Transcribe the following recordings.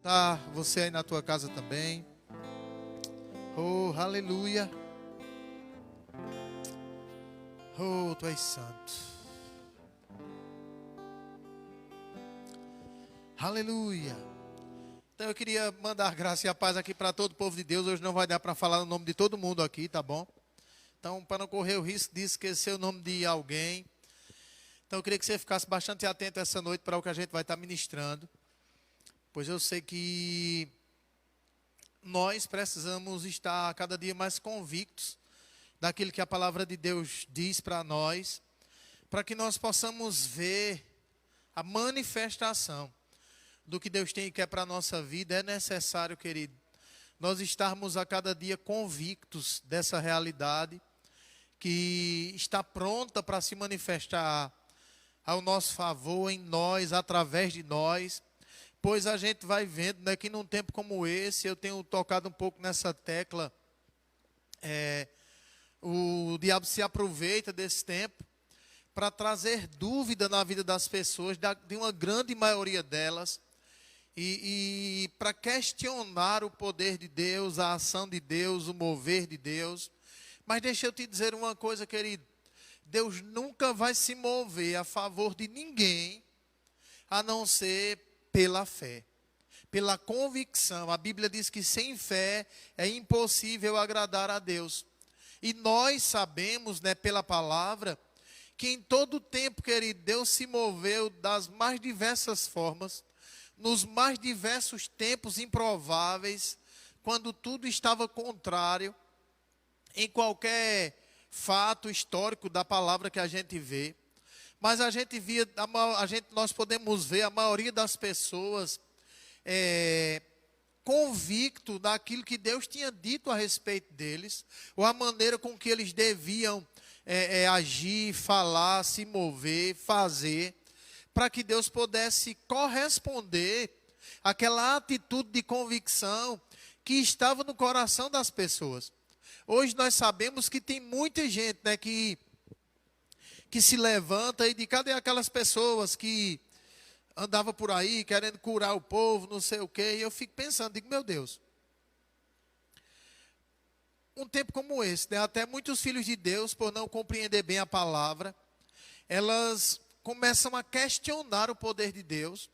Tá, você aí na tua casa também. Oh, aleluia. Oh, tu és santo. Aleluia. Então eu queria mandar graça e a paz aqui para todo o povo de Deus. Hoje não vai dar para falar o nome de todo mundo aqui, tá bom? Então, para não correr o risco de esquecer o nome de alguém. Então eu queria que você ficasse bastante atento essa noite para o que a gente vai estar ministrando. Pois eu sei que nós precisamos estar cada dia mais convictos daquilo que a palavra de Deus diz para nós, para que nós possamos ver a manifestação do que Deus tem e quer para a nossa vida. É necessário, querido, nós estarmos a cada dia convictos dessa realidade que está pronta para se manifestar ao nosso favor, em nós, através de nós. Pois a gente vai vendo, né, que num tempo como esse, eu tenho tocado um pouco nessa tecla, o diabo se aproveita desse tempo para trazer dúvida na vida das pessoas, de uma grande maioria delas, e para questionar o poder de Deus, a ação de Deus, o mover de Deus. Mas deixa eu te dizer uma coisa, querido, Deus nunca vai se mover a favor de ninguém, a não ser pela fé, pela convicção. A Bíblia diz que sem fé é impossível agradar a Deus. E nós sabemos, né, pela palavra, que em todo tempo, querido, Deus se moveu das mais diversas formas, nos mais diversos tempos improváveis, quando tudo estava contrário, em qualquer fato histórico da palavra que a gente vê. Mas nós podemos ver a maioria das pessoas convicto daquilo que Deus tinha dito a respeito deles, ou a maneira com que eles deviam agir, falar, se mover, fazer, para que Deus pudesse corresponder àquela atitude de convicção que estava no coração das pessoas. Hoje nós sabemos que tem muita gente, né, que se levanta e diz: cadê aquelas pessoas que andavam por aí querendo curar o povo, não sei o quê. E eu fico pensando, digo, meu Deus, um tempo como esse, né, até muitos filhos de Deus, por não compreender bem a palavra, elas começam a questionar o poder de Deus,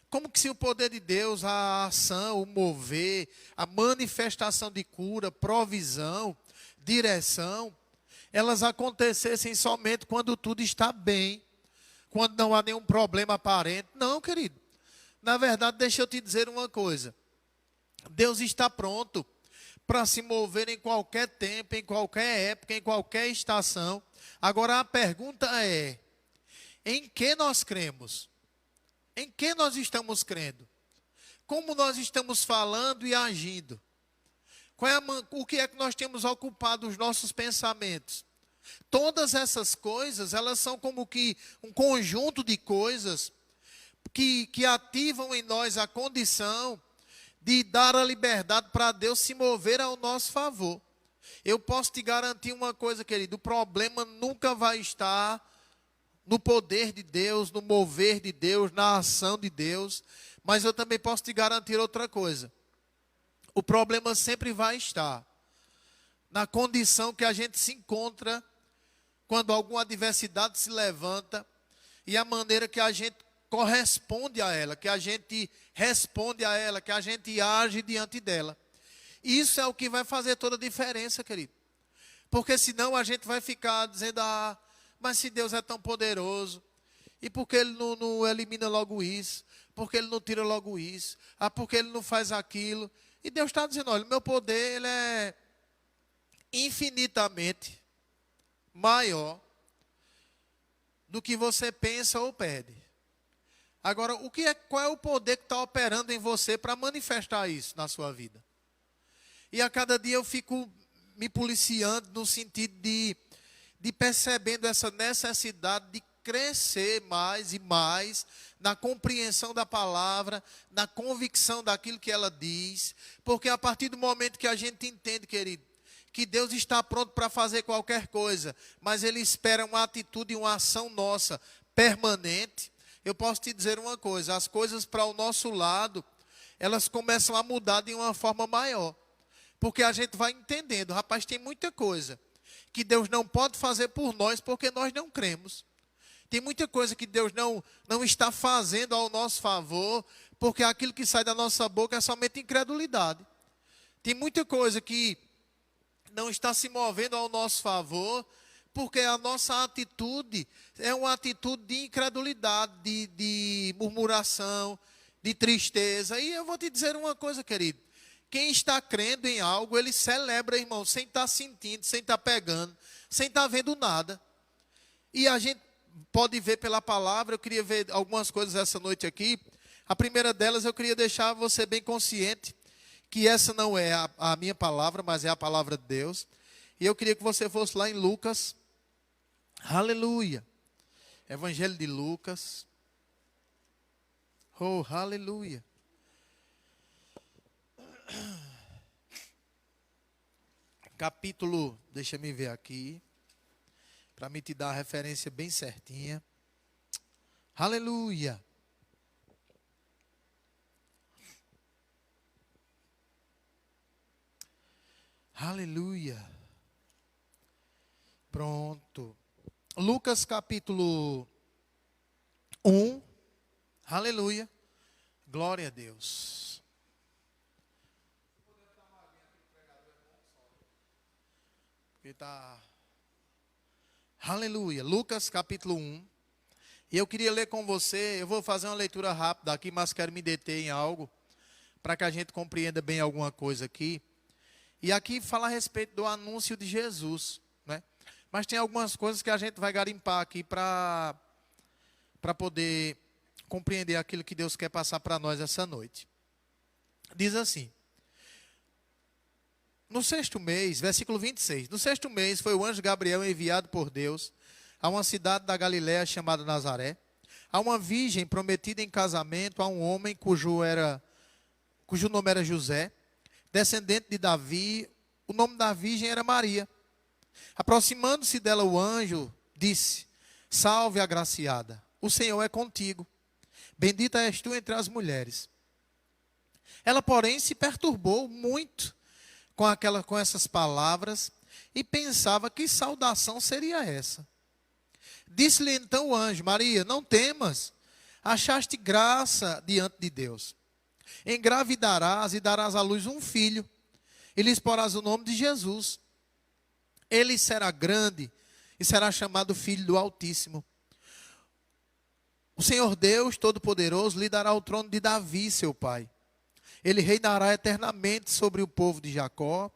como que se o poder de Deus, a ação, o mover, a manifestação de cura, provisão, direção, elas acontecessem somente quando tudo está bem, quando não há nenhum problema aparente. Não, querido. Na verdade, deixa eu te dizer uma coisa. Deus está pronto para se mover em qualquer tempo, em qualquer época, em qualquer estação. Agora a pergunta é: em que nós cremos? Em que nós estamos crendo? Como nós estamos falando e agindo? O que é que nós temos ocupado os nossos pensamentos? Todas essas coisas, elas são como que um conjunto de coisas que ativam em nós a condição de dar a liberdade para Deus se mover ao nosso favor. Eu posso te garantir uma coisa, querido: o problema nunca vai estar no poder de Deus, no mover de Deus, na ação de Deus. Mas eu também posso te garantir outra coisa: o problema sempre vai estar na condição que a gente se encontra quando alguma adversidade se levanta, e a maneira que a gente corresponde a ela, que a gente responde a ela, que a gente age diante dela. Isso é o que vai fazer toda a diferença, querido. Porque senão a gente vai ficar dizendo: ah, mas se Deus é tão poderoso, e por que Ele não elimina logo isso? Por que Ele não tira logo isso? Ah, por que Ele não faz aquilo? E Deus está dizendo: olha, o meu poder, ele é infinitamente maior do que você pensa ou pede. Agora, qual é o poder que está operando em você para manifestar isso na sua vida? E a cada dia eu fico me policiando no sentido de percebendo essa necessidade de crescer mais e mais na compreensão da palavra, na convicção daquilo que ela diz, porque a partir do momento que a gente entende, querido, que Deus está pronto para fazer qualquer coisa, mas Ele espera uma atitude e uma ação nossa permanente. Eu posso te dizer uma coisa: as coisas para o nosso lado, elas começam a mudar de uma forma maior. Porque a gente vai entendendo, rapaz, tem muita coisa que Deus não pode fazer por nós porque nós não cremos. Tem muita coisa que Deus não está fazendo ao nosso favor porque aquilo que sai da nossa boca é somente incredulidade. Tem muita coisa que não está se movendo ao nosso favor porque a nossa atitude é uma atitude de incredulidade, de murmuração, de tristeza. E eu vou te dizer uma coisa, querido. Quem está crendo em algo, ele celebra, irmão, sem estar sentindo, sem estar pegando, sem estar vendo nada. E a gente pode ver pela palavra, eu queria ver algumas coisas essa noite aqui. A primeira delas, eu queria deixar você bem consciente que essa não é a minha palavra, mas é a palavra de Deus. E eu queria que você fosse lá em Lucas. Aleluia. Evangelho de Lucas. Oh, aleluia. Capítulo, deixa me ver aqui, para me te dar a referência bem certinha. Aleluia. Aleluia. Pronto. Lucas capítulo 1. Aleluia. Glória a Deus. Tá. Aleluia. Lucas capítulo 1. E eu queria ler com você. Eu vou fazer uma leitura rápida aqui, mas quero me deter em algo para que a gente compreenda bem alguma coisa aqui. E aqui fala a respeito do anúncio de Jesus, né? Mas tem algumas coisas que a gente vai garimpar aqui para poder compreender aquilo que Deus quer passar para nós essa noite. Diz assim: no 6º mês, versículo 26, no 6º mês foi o anjo Gabriel enviado por Deus a uma cidade da Galiléia chamada Nazaré, a uma virgem prometida em casamento a um homem cujo nome era José, descendente de Davi. O nome da virgem era Maria. Aproximando-se dela o anjo disse: salve, agraciada, o Senhor é contigo, bendita és tu entre as mulheres. Ela, porém, se perturbou muito com essas palavras e pensava que saudação seria essa. Disse-lhe então o anjo: Maria, não temas, achaste graça diante de Deus. Engravidarás e darás à luz um filho, e lhes porás o nome de Jesus. Ele será grande e será chamado Filho do Altíssimo. O Senhor Deus Todo-Poderoso lhe dará o trono de Davi, seu pai. Ele reinará eternamente sobre o povo de Jacó,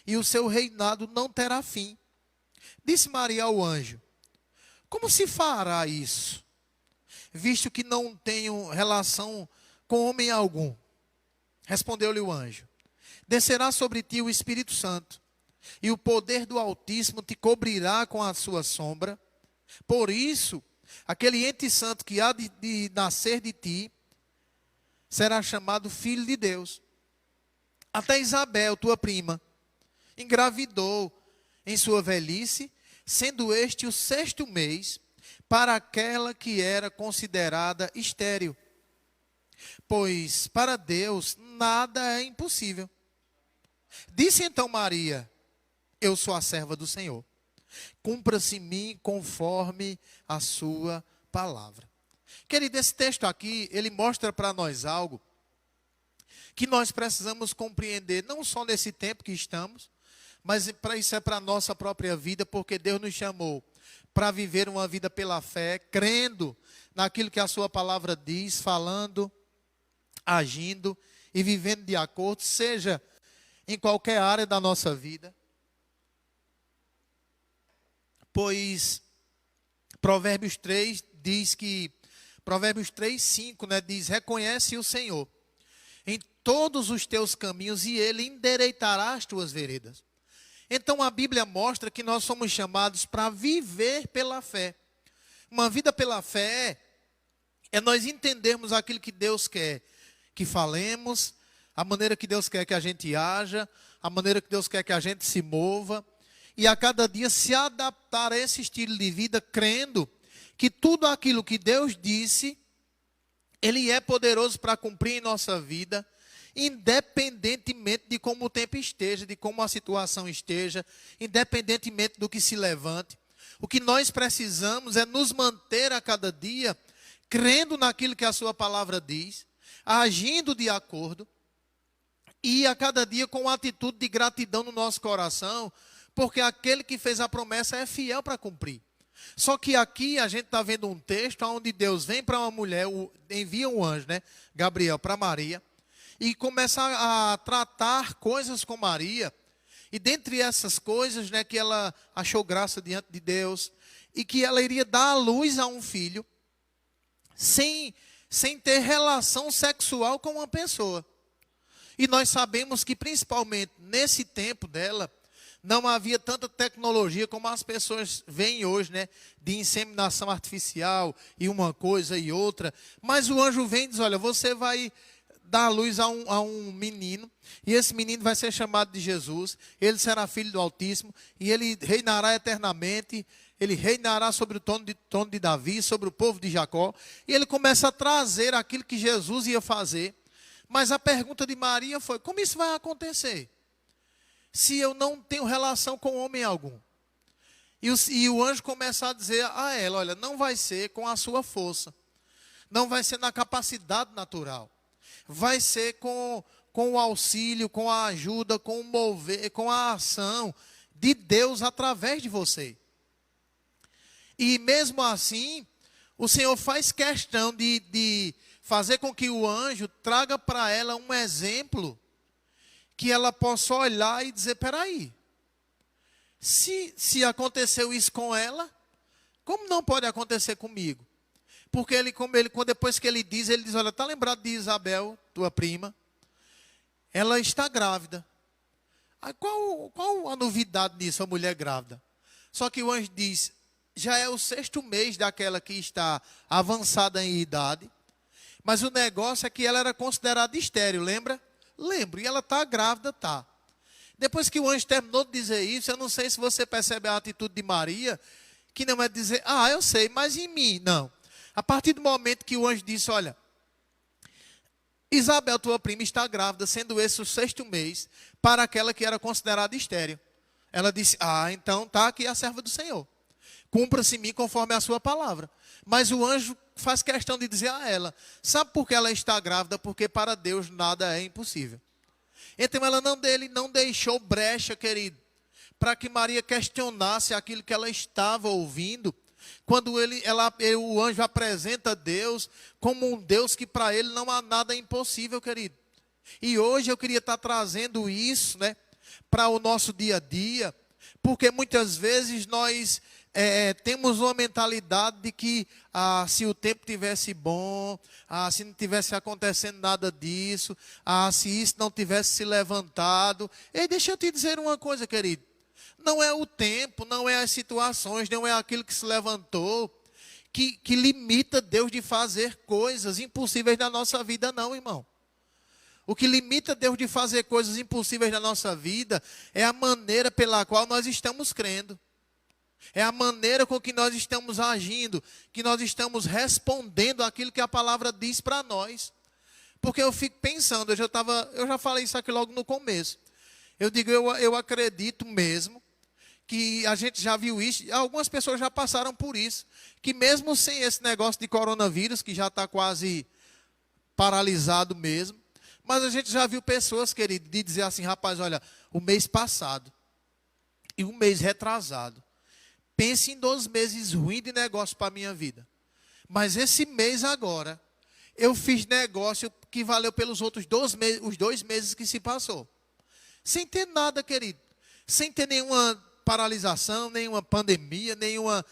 e o seu reinado não terá fim. Disse Maria ao anjo: como se fará isso, visto que não tenho relação com homem algum? Respondeu-lhe o anjo: descerá sobre ti o Espírito Santo, e o poder do Altíssimo te cobrirá com a sua sombra. Por isso, aquele ente santo que há de nascer de ti será chamado Filho de Deus. Até Isabel, tua prima, engravidou em sua velhice, sendo este o 6º mês para aquela que era considerada estéril. Pois para Deus nada é impossível. Disse então Maria: eu sou a serva do Senhor, cumpra-se em mim conforme a sua palavra. Querido, esse texto aqui, ele mostra para nós algo que nós precisamos compreender, não só nesse tempo que estamos, mas isso é para a nossa própria vida, porque Deus nos chamou para viver uma vida pela fé, crendo naquilo que a sua palavra diz, falando, agindo e vivendo de acordo, seja em qualquer área da nossa vida. Pois Provérbios 3 diz que, Provérbios 3:5, né, diz: reconhece o Senhor em todos os teus caminhos e Ele endireitará as tuas veredas. Então a Bíblia mostra que nós somos chamados para viver pela fé. Uma vida pela fé é nós entendermos aquilo que Deus quer que falemos, a maneira que Deus quer que a gente haja, a maneira que Deus quer que a gente se mova, e a cada dia se adaptar a esse estilo de vida, crendo que tudo aquilo que Deus disse, Ele é poderoso para cumprir em nossa vida, independentemente de como o tempo esteja, de como a situação esteja, independentemente do que se levante. O que nós precisamos é nos manter a cada dia crendo naquilo que a sua palavra diz, agindo de acordo, e a cada dia com uma atitude de gratidão no nosso coração, porque aquele que fez a promessa é fiel para cumprir. Só que aqui a gente está vendo um texto onde Deus vem para uma mulher, envia um anjo, né, Gabriel, para Maria, e começa a tratar coisas com Maria, e dentre essas coisas, né, que ela achou graça diante de Deus, e que ela iria dar à luz a um filho, sem ter relação sexual com uma pessoa. E nós sabemos que principalmente nesse tempo dela, não havia tanta tecnologia como as pessoas veem hoje, né? De inseminação artificial e uma coisa e outra. Mas o anjo vem e diz, olha, você vai dar à luz a um menino, e esse menino vai ser chamado de Jesus, ele será filho do Altíssimo, e ele reinará eternamente, ele reinará sobre o trono de Davi, sobre o povo de Jacó, e ele começa a trazer aquilo que Jesus ia fazer. Mas a pergunta de Maria foi, como isso vai acontecer? Se eu não tenho relação com homem algum. E o anjo começa a dizer a ela, olha, não vai ser com a sua força, não vai ser na capacidade natural, vai ser com o auxílio, com a ajuda, com o mover, com a ação de Deus através de você. E mesmo assim, o Senhor faz questão de fazer com que o anjo traga para ela um exemplo que ela possa olhar e dizer, peraí, se aconteceu isso com ela, como não pode acontecer comigo? Porque depois que ele diz, olha, está lembrado de Isabel, tua prima? Ela está grávida. Aí qual a novidade nisso, a mulher grávida? Só que o anjo diz, já é o 6º mês daquela que está avançada em idade, mas o negócio é que ela era considerada estéril, lembra? Lembro, e ela está grávida, está. Depois que o anjo terminou de dizer isso, eu não sei se você percebe a atitude de Maria, que não é dizer, eu sei, mas em mim, não. A partir do momento que o anjo disse, olha, Isabel, tua prima, está grávida, sendo esse o 6º mês, para aquela que era considerada estéril. Ela disse, então está aqui a serva do Senhor. Cumpra-se em mim conforme a sua palavra. Mas o anjo faz questão de dizer a ela, sabe por que ela está grávida? Porque para Deus nada é impossível. Então ela não deixou brecha, querido, para que Maria questionasse aquilo que ela estava ouvindo, quando o anjo apresenta Deus como um Deus que para ele não há nada impossível, querido. E hoje eu queria estar trazendo isso, né, para o nosso dia a dia, porque muitas vezes nós temos uma mentalidade de que se o tempo tivesse bom, se não tivesse acontecendo nada disso, se isso não tivesse se levantado. E deixa eu te dizer uma coisa, querido. Não é o tempo, não é as situações, não é aquilo que se levantou que limita Deus de fazer coisas impossíveis na nossa vida, não, irmão. O que limita Deus de fazer coisas impossíveis na nossa vida é a maneira pela qual nós estamos crendo. É a maneira com que nós estamos agindo, que nós estamos respondendo àquilo que a palavra diz para nós. Porque eu fico pensando, eu já falei isso aqui logo no começo. Eu digo, eu acredito mesmo que a gente já viu isso, algumas pessoas já passaram por isso, que mesmo sem esse negócio de coronavírus, que já está quase paralisado mesmo, mas a gente já viu pessoas, querido, de dizer assim, rapaz, olha, o mês passado e o mês retrasado, pense em 2 meses ruins de negócio para a minha vida. Mas esse mês agora, eu fiz negócio que valeu pelos outros 2 meses, os 2 meses que se passou. Sem ter nada, querido. Sem ter nenhuma paralisação, nenhuma pandemia, nenhuma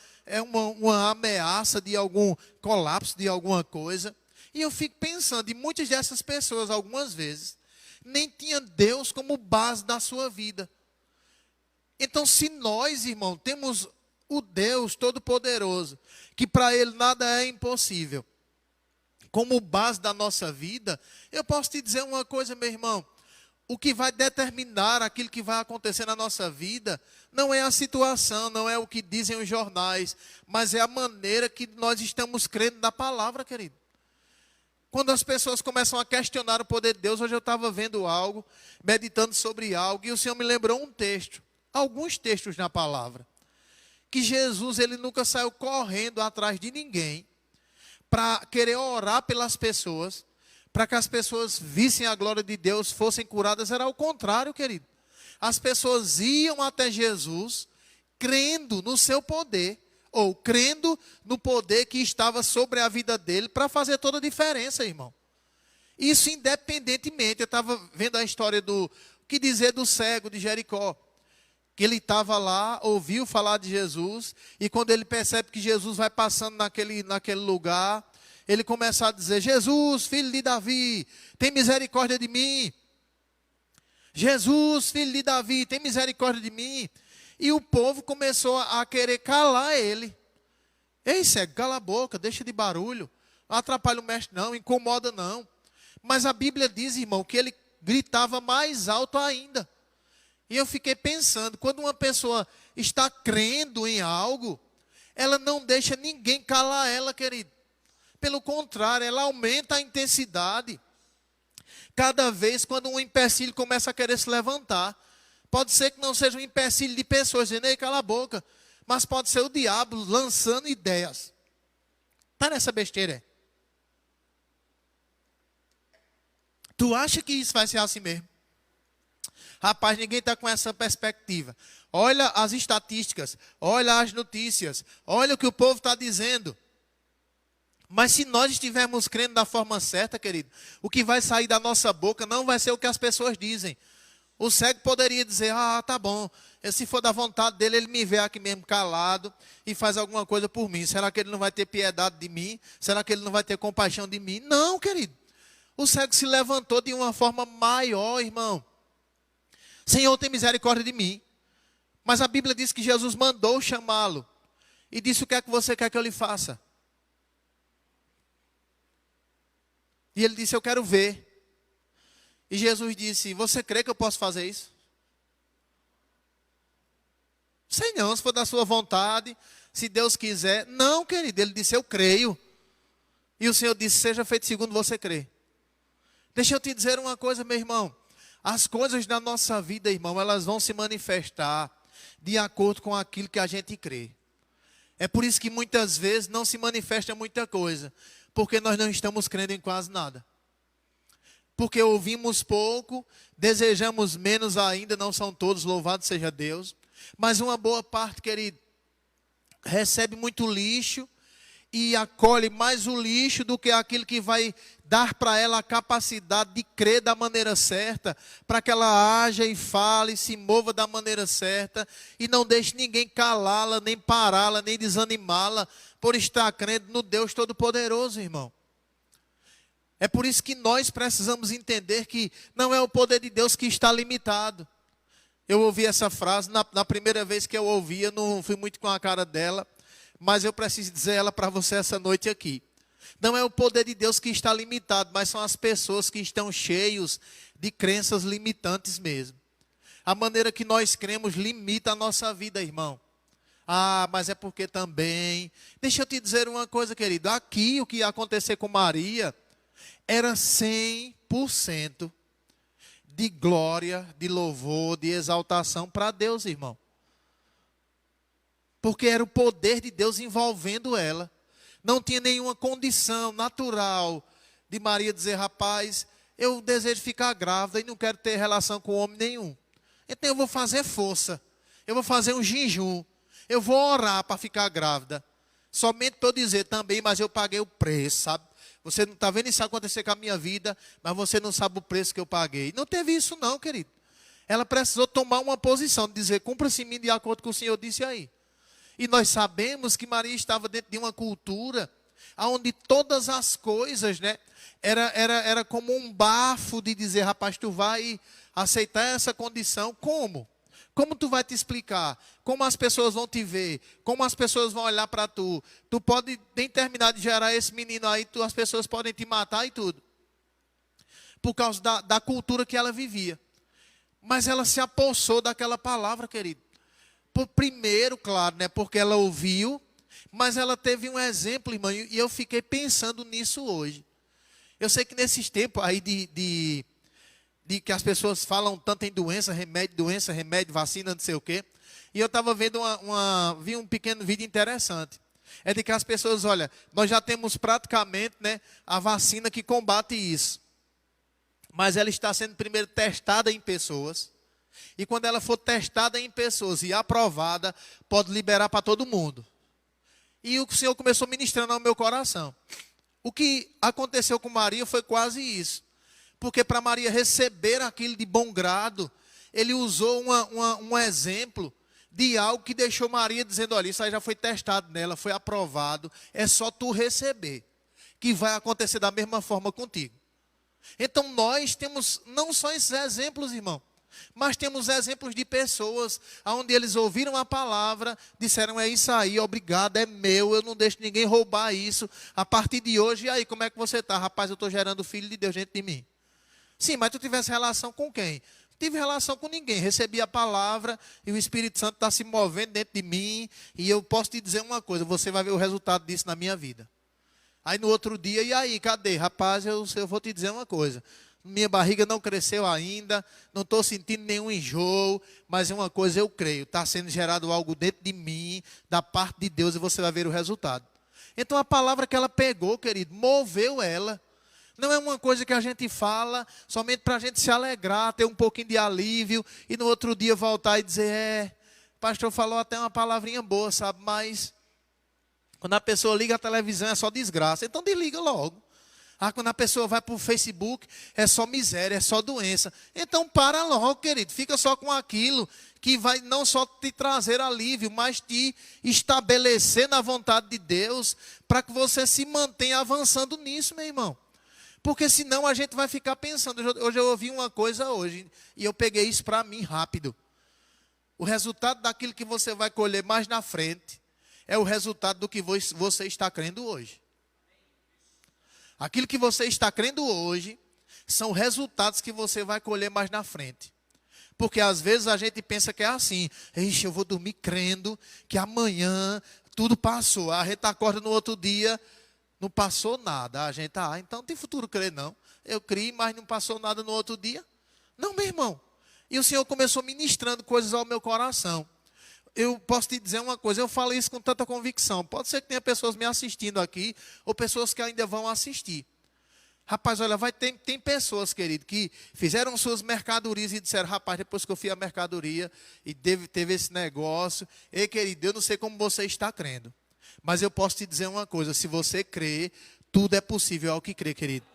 uma ameaça de algum colapso de alguma coisa. E eu fico pensando, e muitas dessas pessoas, algumas vezes, nem tinham Deus como base da sua vida. Então, se nós, irmão, temos o Deus Todo-Poderoso, que para Ele nada é impossível, como base da nossa vida, eu posso te dizer uma coisa, meu irmão, o que vai determinar aquilo que vai acontecer na nossa vida, não é a situação, não é o que dizem os jornais, mas é a maneira que nós estamos crendo na palavra, querido. Quando as pessoas começam a questionar o poder de Deus, hoje eu estava vendo algo, meditando sobre algo, e o Senhor me lembrou um texto, alguns textos na palavra, que Jesus, ele nunca saiu correndo atrás de ninguém, para querer orar pelas pessoas, para que as pessoas vissem a glória de Deus, fossem curadas. Era o contrário, querido. As pessoas iam até Jesus, crendo no seu poder, ou crendo no poder que estava sobre a vida dele, para fazer toda a diferença, irmão. Isso independentemente. Eu estava vendo a história do que dizer do cego de Jericó, que ele estava lá, ouviu falar de Jesus, e quando ele percebe que Jesus vai passando naquele lugar, ele começa a dizer: Jesus, filho de Davi, tem misericórdia de mim. Jesus, filho de Davi, tem misericórdia de mim. E o povo começou a querer calar ele. Ei, cego, cala a boca, deixa de barulho, não atrapalha o mestre não, incomoda não. Mas a Bíblia diz, irmão, que ele gritava mais alto ainda. E eu fiquei pensando, quando uma pessoa está crendo em algo, ela não deixa ninguém calar ela, querido. Pelo contrário, ela aumenta a intensidade. Cada vez quando um empecilho começa a querer se levantar, pode ser que não seja um empecilho de pessoas dizendo: ei, cala a boca, mas pode ser o diabo lançando ideias. Está nessa besteira, é? Tu acha que isso vai ser assim mesmo? Rapaz, ninguém está com essa perspectiva. Olha as estatísticas, olha as notícias, olha o que o povo está dizendo. Mas se nós estivermos crendo da forma certa, querido, o que vai sair da nossa boca não vai ser o que as pessoas dizem. O cego poderia dizer: ah, tá bom, se for da vontade dele, ele me vê aqui mesmo calado e faz alguma coisa por mim. Será que ele não vai ter piedade de mim? Será que ele não vai ter compaixão de mim? Não, querido. O cego se levantou de uma forma maior, irmão. Senhor, tem misericórdia de mim. Mas a Bíblia diz que Jesus mandou chamá-lo e disse: o que é que você quer que eu lhe faça? E ele disse: eu quero ver. E Jesus disse: você crê que eu posso fazer isso? Sei não, se for da sua vontade, se Deus quiser. Não, querido, ele disse: eu creio. E o Senhor disse: seja feito segundo você crê. Deixa eu te dizer uma coisa, meu irmão. As coisas da nossa vida, irmão, elas vão se manifestar de acordo com aquilo que a gente crê. É por isso que muitas vezes não se manifesta muita coisa, porque nós não estamos crendo em quase nada. Porque ouvimos pouco, desejamos menos ainda, não são todos, louvado seja Deus. Mas uma boa parte, querido, recebe muito lixo e acolhe mais o lixo do que aquilo que vai dar para ela a capacidade de crer da maneira certa, para que ela haja e fale, se mova da maneira certa e não deixe ninguém calá-la, nem pará-la, nem desanimá-la por estar crendo no Deus Todo-Poderoso, irmão. É por isso que nós precisamos entender que não é o poder de Deus que está limitado. Eu ouvi essa frase, na primeira vez que eu ouvi, eu não fui muito com a cara dela, mas eu preciso dizer ela para você essa noite aqui. Não é o poder de Deus que está limitado, mas são as pessoas que estão cheios de crenças limitantes mesmo. A maneira que nós cremos limita a nossa vida, irmão. Ah, mas é porque também... Deixa eu te dizer uma coisa, querido. Aqui, o que ia acontecer com Maria era 100% de glória, de louvor, de exaltação para Deus, irmão. Porque era o poder de Deus envolvendo ela. Não tinha nenhuma condição natural de Maria dizer: rapaz, eu desejo ficar grávida e não quero ter relação com homem nenhum. Então eu vou fazer força, eu vou fazer um jejum, eu vou orar para ficar grávida. Somente para eu dizer também: mas eu paguei o preço, sabe? Você não está vendo isso acontecer com a minha vida, mas você não sabe o preço que eu paguei. Não teve isso não, querido. Ela precisou tomar uma posição de dizer: cumpra-se em mim de acordo com o que o Senhor disse aí. E nós sabemos que Maria estava dentro de uma cultura onde todas as coisas, né, era como um bafo de dizer: rapaz, tu vai aceitar essa condição? Como? Como tu vai te explicar? Como as pessoas vão te ver? Como as pessoas vão olhar para tu? Tu pode nem terminar de gerar esse menino aí, as pessoas podem te matar e tudo. Por causa da cultura que ela vivia. Mas ela se apossou daquela palavra, querido. Primeiro, claro, né, porque ela ouviu, mas ela teve um exemplo, irmão, e eu fiquei pensando nisso hoje. Eu sei que nesses tempos aí de que as pessoas falam tanto em doença, remédio, vacina, não sei o quê. E eu estava vendo vi um pequeno vídeo interessante. É de que as pessoas, olha, nós já temos praticamente, né, a vacina que combate isso. Mas ela está sendo primeiro testada em pessoas. E quando ela for testada em pessoas e aprovada, pode liberar para todo mundo. E o Senhor começou ministrando ao meu coração. O que aconteceu com Maria foi quase isso. Porque para Maria receber aquilo de bom grado, ele usou um exemplo de algo que deixou Maria dizendo, olha, isso aí já foi testado nela, foi aprovado, é só tu receber, que vai acontecer da mesma forma contigo. Então nós temos não só esses exemplos, irmão, mas temos exemplos de pessoas onde eles ouviram a palavra, disseram, é isso aí, obrigado, é meu, eu não deixo ninguém roubar isso, a partir de hoje, e aí, como é que você está? Rapaz, eu estou gerando filho de Deus dentro de mim. Sim, mas tu tivesse relação com quem? Tive relação com ninguém, recebi a palavra e o Espírito Santo está se movendo dentro de mim e eu posso te dizer uma coisa, você vai ver o resultado disso na minha vida. Aí no outro dia, e aí, cadê? Rapaz, eu vou te dizer uma coisa, minha barriga não cresceu ainda, não estou sentindo nenhum enjoo, mas uma coisa eu creio, está sendo gerado algo dentro de mim, da parte de Deus e você vai ver o resultado. Então a palavra que ela pegou, querido, moveu ela. Não é uma coisa que a gente fala somente para a gente se alegrar, ter um pouquinho de alívio e no outro dia voltar e dizer, o pastor falou até uma palavrinha boa, sabe, mas quando a pessoa liga a televisão é só desgraça, então desliga logo. Quando a pessoa vai para o Facebook é só miséria, é só doença. Então para logo, querido, fica só com aquilo que vai não só te trazer alívio, mas te estabelecer na vontade de Deus para que você se mantenha avançando nisso, meu irmão. Porque senão a gente vai ficar pensando. Hoje eu ouvi uma coisa e eu peguei isso para mim rápido. O resultado daquilo que você vai colher mais na frente é o resultado do que você está crendo hoje. Aquilo que você está crendo hoje são resultados que você vai colher mais na frente. Porque às vezes a gente pensa que é assim, ixi, eu vou dormir crendo que amanhã tudo passou. A gente acorda no outro dia, não passou nada. A gente, então não tem futuro crer não. Eu criei, mas não passou nada no outro dia. Não, meu irmão. E o Senhor começou ministrando coisas ao meu coração. Eu posso te dizer uma coisa, eu falo isso com tanta convicção. Pode ser que tenha pessoas me assistindo aqui, ou pessoas que ainda vão assistir. Rapaz, olha, tem pessoas, querido, que fizeram suas mercadorias e disseram, rapaz, depois que eu fiz a mercadoria e teve esse negócio, ei, querido, eu não sei como você está crendo. Mas eu posso te dizer uma coisa, se você crê, tudo é possível ao que crê, querido.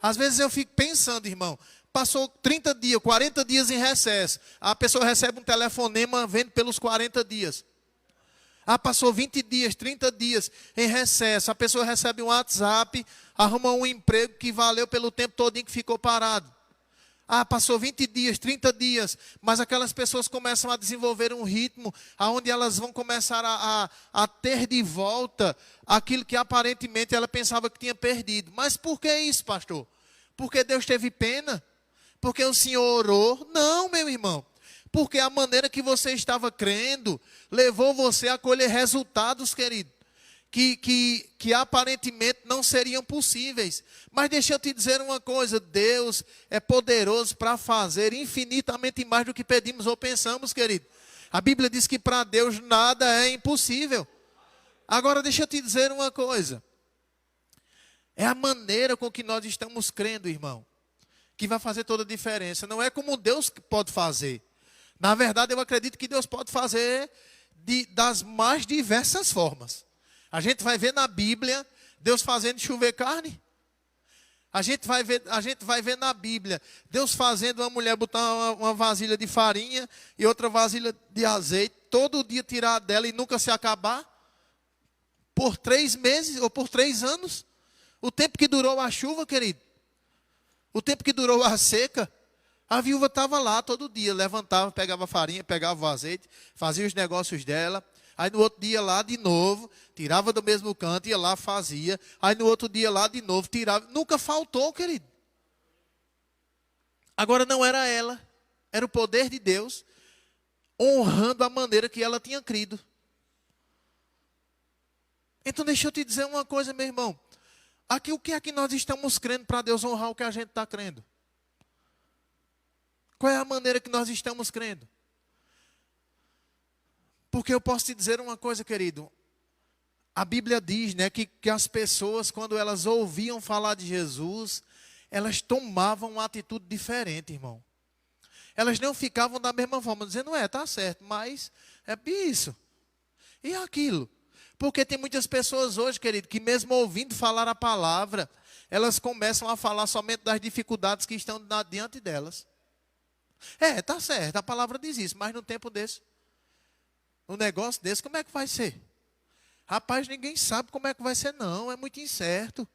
Às vezes eu fico pensando, irmão, passou 30 dias, 40 dias em recesso. A pessoa recebe um telefonema vendo pelos 40 dias. Passou 20 dias, 30 dias em recesso. A pessoa recebe um WhatsApp, arruma um emprego que valeu pelo tempo todinho que ficou parado. Passou 20 dias, 30 dias, mas aquelas pessoas começam a desenvolver um ritmo onde elas vão começar a ter de volta aquilo que aparentemente ela pensava que tinha perdido. Mas por que isso, pastor? Porque Deus teve pena? Porque o Senhor orou? Não, meu irmão. Porque a maneira que você estava crendo levou você a colher resultados, querido, que aparentemente não seriam possíveis. Mas deixa eu te dizer uma coisa, Deus é poderoso para fazer infinitamente mais do que pedimos ou pensamos, querido. A Bíblia diz que para Deus nada é impossível. Agora deixa eu te dizer uma coisa. É a maneira com que nós estamos crendo, irmão, que vai fazer toda a diferença. Não é como Deus pode fazer. Na verdade, eu acredito que Deus pode fazer das mais diversas formas. A gente vai ver na Bíblia Deus fazendo chover carne. A gente vai ver na Bíblia Deus fazendo uma mulher botar uma vasilha de farinha e outra vasilha de azeite, todo dia tirar dela e nunca se acabar. Por 3 meses ou por 3 anos. O tempo que durou a chuva, querido. O tempo que durou a seca. A viúva estava lá todo dia, levantava, pegava a farinha, pegava o azeite, fazia os negócios dela. Aí no outro dia lá de novo, tirava do mesmo canto, ia lá, fazia. Aí no outro dia lá de novo, tirava. Nunca faltou, querido. Agora não era ela, era o poder de Deus, honrando a maneira que ela tinha crido. Então deixa eu te dizer uma coisa, meu irmão. Aqui, o que é que nós estamos crendo para Deus honrar o que a gente está crendo? Qual é a maneira que nós estamos crendo? Porque eu posso te dizer uma coisa, querido. A Bíblia diz, né, que as pessoas, quando elas ouviam falar de Jesus, elas tomavam uma atitude diferente, irmão. Elas não ficavam da mesma forma, dizendo, tá certo, mas é isso. E aquilo. Porque tem muitas pessoas hoje, querido, que mesmo ouvindo falar a palavra, elas começam a falar somente das dificuldades que estão diante delas. Tá certo, a palavra diz isso, mas no tempo desse, um negócio desse, como é que vai ser? Rapaz, ninguém sabe como é que vai ser, não, é muito incerto.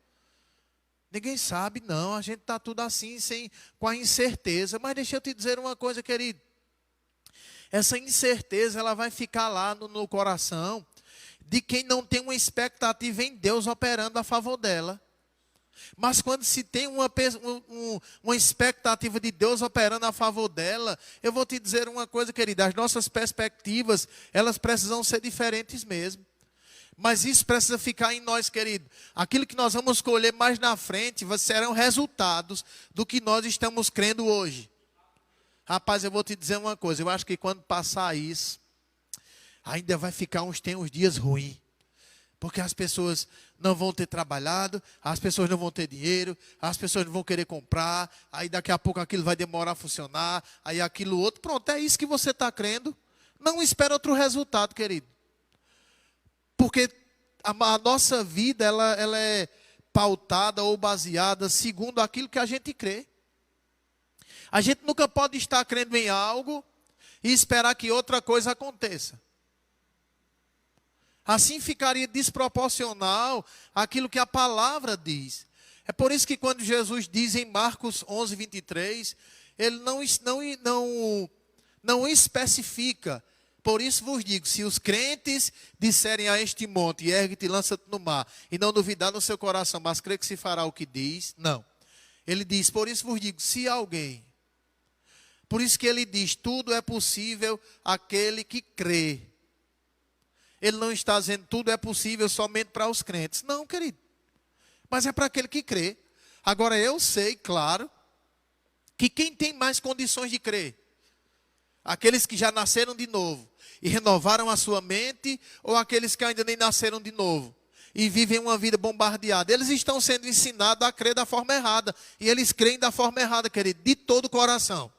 Ninguém sabe, não, a gente está tudo assim, com a incerteza. Mas deixa eu te dizer uma coisa, querido. Essa incerteza, ela vai ficar lá no coração de quem não tem uma expectativa em Deus operando a favor dela. Mas quando se tem uma expectativa de Deus operando a favor dela, eu vou te dizer uma coisa, querida, as nossas perspectivas, elas precisam ser diferentes mesmo. Mas isso precisa ficar em nós, querido. Aquilo que nós vamos colher mais na frente serão resultados do que nós estamos crendo hoje. Rapaz, eu vou te dizer uma coisa, eu acho que quando passar isso, ainda vai ficar uns dias ruins. Porque as pessoas não vão ter trabalhado, as pessoas não vão ter dinheiro, as pessoas não vão querer comprar, aí daqui a pouco aquilo vai demorar a funcionar, aí aquilo outro, pronto, é isso que você está crendo. Não espera outro resultado, querido. Porque a nossa vida, ela é pautada ou baseada segundo aquilo que a gente crê. A gente nunca pode estar crendo em algo e esperar que outra coisa aconteça. Assim ficaria desproporcional aquilo que a palavra diz. É por isso que quando Jesus diz em Marcos 11, 23, ele não especifica. Por isso vos digo, se os crentes disserem a este monte, ergue-te e lança-te no mar, e não duvidar no seu coração, mas crê que se fará o que diz, não. Ele diz, por isso vos digo, se alguém. Por isso que ele diz, tudo é possível àquele que crê. Ele não está dizendo tudo é possível somente para os crentes. Não, querido. Mas é para aquele que crê. Agora eu sei, claro, que quem tem mais condições de crer? Aqueles que já nasceram de novo e renovaram a sua mente, ou aqueles que ainda nem nasceram de novo e vivem uma vida bombardeada? Eles estão sendo ensinados a crer da forma errada. E eles creem da forma errada, querido, de todo o coração.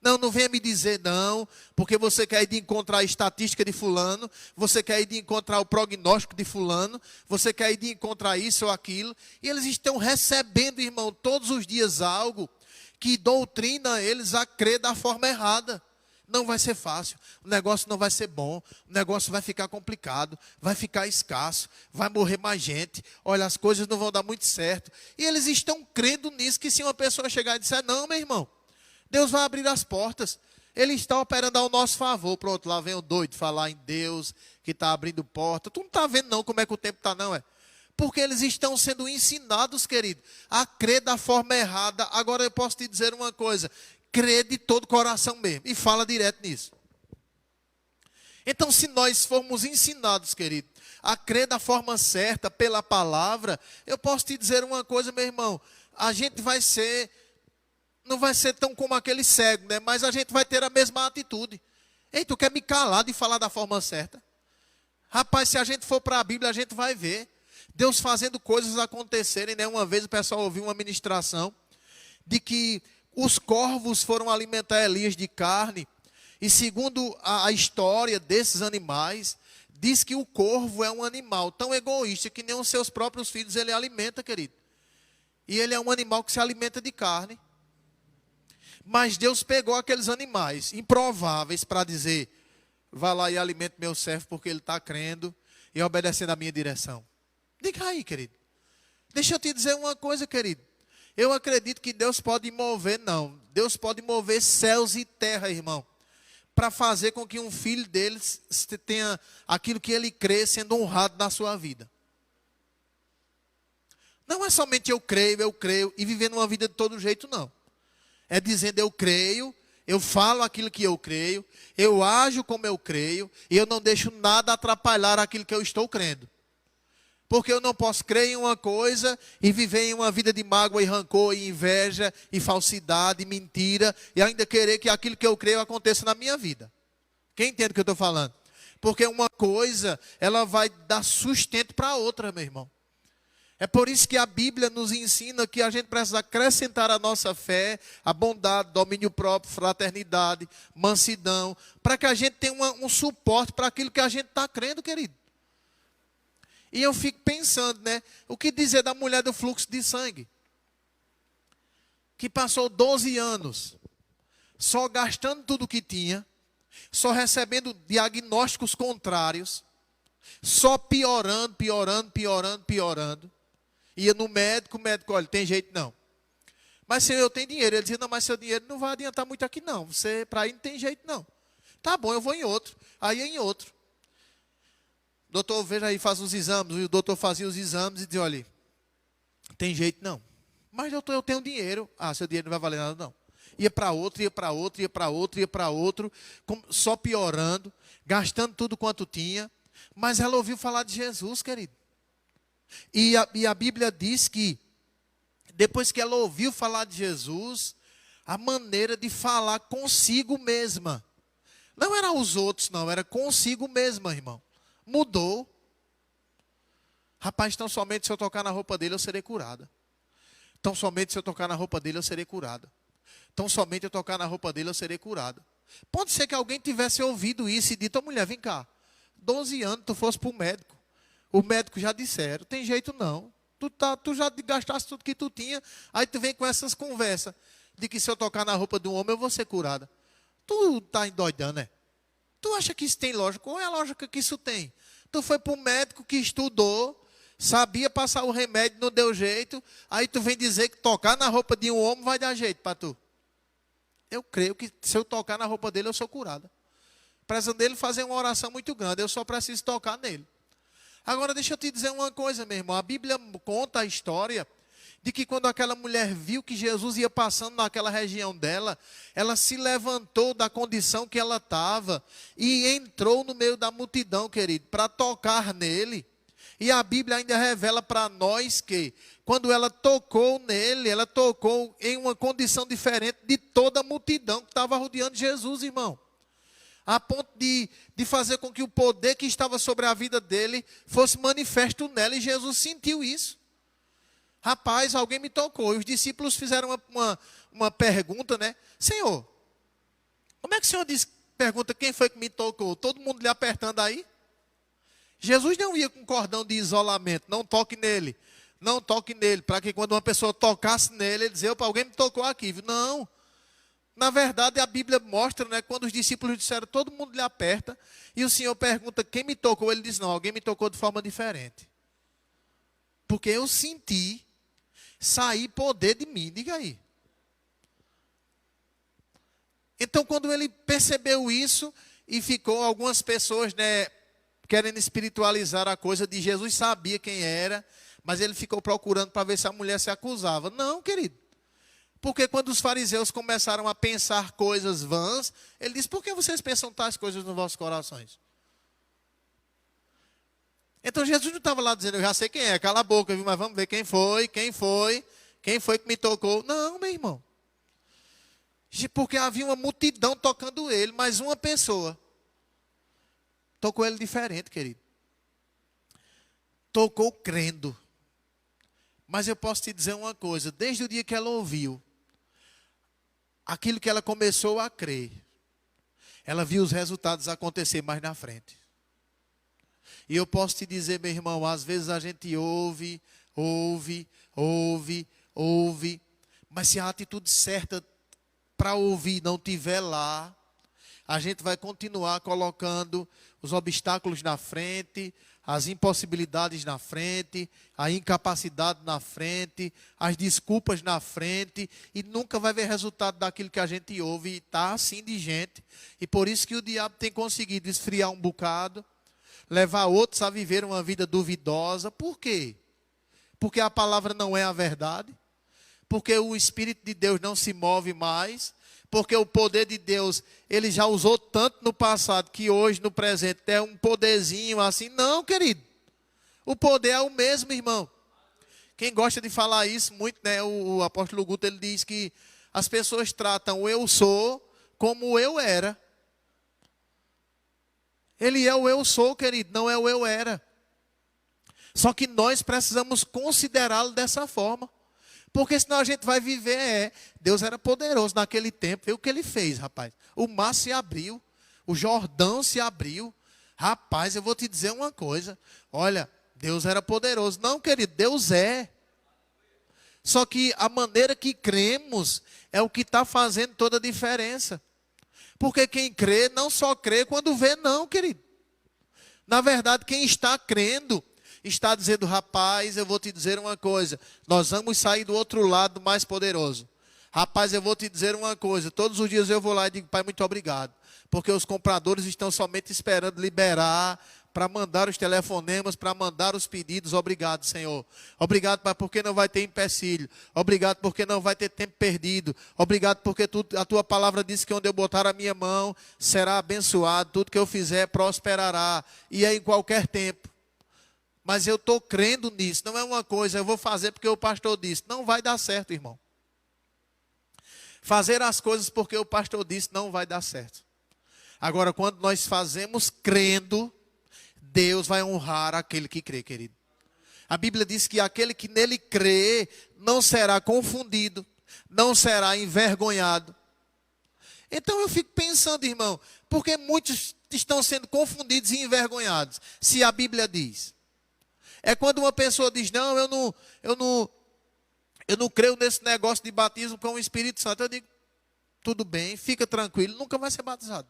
Não venha me dizer não, porque você quer ir de encontrar a estatística de fulano, você quer ir de encontrar o prognóstico de fulano, você quer ir de encontrar isso ou aquilo, e eles estão recebendo, irmão, todos os dias algo que doutrina eles a crer da forma errada. Não vai ser fácil, o negócio não vai ser bom, o negócio vai ficar complicado, vai ficar escasso, vai morrer mais gente, olha, as coisas não vão dar muito certo. E eles estão crendo nisso, que se uma pessoa chegar e disser, não, meu irmão, Deus vai abrir as portas. Ele está operando ao nosso favor. Pronto, lá vem o doido falar em Deus, que está abrindo porta. Tu não está vendo não como é que o tempo está não, é? Porque eles estão sendo ensinados, querido, a crer da forma errada. Agora eu posso te dizer uma coisa. Crê de todo coração mesmo. E fala direto nisso. Então, se nós formos ensinados, querido, a crer da forma certa, pela palavra, eu posso te dizer uma coisa, meu irmão. A gente vai ser... Não vai ser tão como aquele cego, né? Mas a gente vai ter a mesma atitude. Ei, tu quer me calar de falar da forma certa? Rapaz, se a gente for para a Bíblia, a gente vai ver Deus fazendo coisas acontecerem, né? Uma vez o pessoal ouviu uma ministração de que os corvos foram alimentar Elias de carne. E segundo a história desses animais, diz que o corvo é um animal tão egoísta que nem os seus próprios filhos ele alimenta, querido. E ele é um animal que se alimenta de carne. Mas Deus pegou aqueles animais improváveis para dizer, vá lá e alimente meu servo porque ele está crendo e obedecendo a minha direção. Diga aí, querido. Deixa eu te dizer uma coisa, querido. Eu acredito que Deus pode mover, não. Deus pode mover céus e terra, irmão, para fazer com que um filho deles tenha aquilo que ele crê sendo honrado na sua vida. Não é somente eu creio e vivendo uma vida de todo jeito, não. É dizendo eu creio, eu falo aquilo que eu creio, eu ajo como eu creio, e eu não deixo nada atrapalhar aquilo que eu estou crendo. Porque eu não posso crer em uma coisa e viver em uma vida de mágoa e rancor e inveja e falsidade e mentira e ainda querer que aquilo que eu creio aconteça na minha vida. Quem entende o que eu estou falando? Porque uma coisa, ela vai dar sustento para a outra, meu irmão. É por isso que a Bíblia nos ensina que a gente precisa acrescentar à nossa fé a bondade, domínio próprio, fraternidade, mansidão, para que a gente tenha um suporte para aquilo que a gente está crendo, querido. E eu fico pensando, né? O que dizer da mulher do fluxo de sangue? Que passou 12 anos só gastando tudo que tinha, só recebendo diagnósticos contrários, só piorando. Ia no médico, o médico, olha, tem jeito não. Mas se eu tenho dinheiro, ele dizia, não, mas seu dinheiro não vai adiantar muito aqui não. Você, para ir não tem jeito não. Tá bom, eu vou em outro. Aí ia em outro. Doutor, veja aí, faz os exames. O doutor fazia os exames e dizia, olha, tem jeito não. Mas doutor, eu tenho dinheiro. Ah, seu dinheiro não vai valer nada não. Ia para outro, só piorando, gastando tudo quanto tinha. Mas ela ouviu falar de Jesus, querido. E a Bíblia diz que, depois que ela ouviu falar de Jesus, a maneira de falar consigo mesma, não era os outros não, era consigo mesma, irmão, mudou. Rapaz, tão somente se eu tocar na roupa dele eu serei curada. Tão somente se eu tocar na roupa dele eu serei curada. Tão somente eu tocar na roupa dele eu serei curada. Pode ser que alguém tivesse ouvido isso e dito, ô mulher, vem cá, 12 anos tu fosse para o médico. O médico já disseram, tem jeito não. Tu já gastaste tudo que tu tinha, aí tu vem com essas conversas de que se eu tocar na roupa de um homem eu vou ser curada. Tu tá endoidando, né? Tu acha que isso tem lógica? Qual é a lógica que isso tem? Tu foi para um médico que estudou, sabia passar o remédio, não deu jeito, aí tu vem dizer que tocar na roupa de um homem vai dar jeito para tu. Eu creio que se eu tocar na roupa dele eu sou curada. Precisa dele fazer uma oração muito grande, eu só preciso tocar nele. Agora deixa eu te dizer uma coisa, meu irmão. A Bíblia conta a história de que quando aquela mulher viu que Jesus ia passando naquela região dela, ela se levantou da condição que ela estava e entrou no meio da multidão, querido, para tocar nele. E a Bíblia ainda revela para nós que quando ela tocou nele, ela tocou em uma condição diferente de toda a multidão que estava rodeando Jesus, irmão. A ponto de fazer com que o poder que estava sobre a vida dele fosse manifesto nela, e Jesus sentiu isso. Rapaz, alguém me tocou. E os discípulos fizeram uma pergunta, né? Senhor, como é que o Senhor pergunta quem foi que me tocou? Todo mundo lhe apertando aí? Jesus não ia com cordão de isolamento, não toque nele, para que quando uma pessoa tocasse nele, ele dizia, opa, alguém me tocou aqui. Não. Na verdade, a Bíblia mostra, né, quando os discípulos disseram, todo mundo lhe aperta, e o Senhor pergunta, quem me tocou? Ele diz, não, alguém me tocou de forma diferente. Porque eu senti sair poder de mim, diga aí. Então, quando ele percebeu isso, e ficou algumas pessoas, né, querendo espiritualizar a coisa de Jesus, sabia quem era, mas ele ficou procurando para ver se a mulher se acusava. Não, querido. Porque quando os fariseus começaram a pensar coisas vãs, ele disse, por que vocês pensam tais coisas nos vossos corações? Então Jesus não estava lá dizendo, eu já sei quem é, cala a boca, viu? Mas vamos ver quem foi que me tocou. Não, meu irmão. Porque havia uma multidão tocando ele, mas uma pessoa tocou ele diferente, querido. Tocou crendo. Mas eu posso te dizer uma coisa, desde o dia que ela ouviu, aquilo que ela começou a crer, ela viu os resultados acontecer mais na frente. E eu posso te dizer, meu irmão, às vezes a gente ouve, mas se a atitude certa para ouvir não tiver lá, a gente vai continuar colocando os obstáculos na frente, as impossibilidades na frente, a incapacidade na frente, as desculpas na frente, e nunca vai ver resultado daquilo que a gente ouve, e está assim de gente. E por isso que o diabo tem conseguido esfriar um bocado, levar outros a viver uma vida duvidosa. Por quê? Porque a palavra não é a verdade, porque o Espírito de Deus não se move mais, porque o poder de Deus, ele já usou tanto no passado, que hoje, no presente, é um poderzinho assim. Não, querido. O poder é o mesmo, irmão. Quem gosta de falar isso muito, né? O apóstolo Guto, ele diz que as pessoas tratam o eu sou como o eu era. Ele é o eu sou, querido, não é o eu era. Só que nós precisamos considerá-lo dessa forma. Porque senão a gente vai viver, Deus era poderoso naquele tempo. Vê o que ele fez, rapaz. O mar se abriu, o Jordão se abriu. Rapaz, eu vou te dizer uma coisa. Olha, Deus era poderoso. Não, querido, Deus é. Só que a maneira que cremos é o que está fazendo toda a diferença. Porque quem crê não só crê quando vê, não, querido. Na verdade, quem está crendo está dizendo, rapaz, eu vou te dizer uma coisa. Nós vamos sair do outro lado mais poderoso. Rapaz, eu vou te dizer uma coisa. Todos os dias eu vou lá e digo, pai, muito obrigado. Porque os compradores estão somente esperando liberar para mandar os telefonemas, para mandar os pedidos. Obrigado, Senhor. Obrigado, Pai, porque não vai ter empecilho. Obrigado, porque não vai ter tempo perdido. Obrigado, porque a Tua palavra diz que onde eu botar a minha mão, será abençoado. Tudo que eu fizer prosperará. E é em qualquer tempo. Mas eu estou crendo nisso. Não é uma coisa, eu vou fazer porque o pastor disse. Não vai dar certo, irmão. Fazer as coisas porque o pastor disse não vai dar certo. Agora, quando nós fazemos crendo, Deus vai honrar aquele que crê, querido. A Bíblia diz que aquele que nele crê não será confundido, não será envergonhado. Então eu fico pensando, irmão, por que muitos estão sendo confundidos e envergonhados? Se a Bíblia diz. É quando uma pessoa diz, não, eu não creio nesse negócio de batismo com o Espírito Santo. Eu digo, tudo bem, fica tranquilo, nunca vai ser batizado.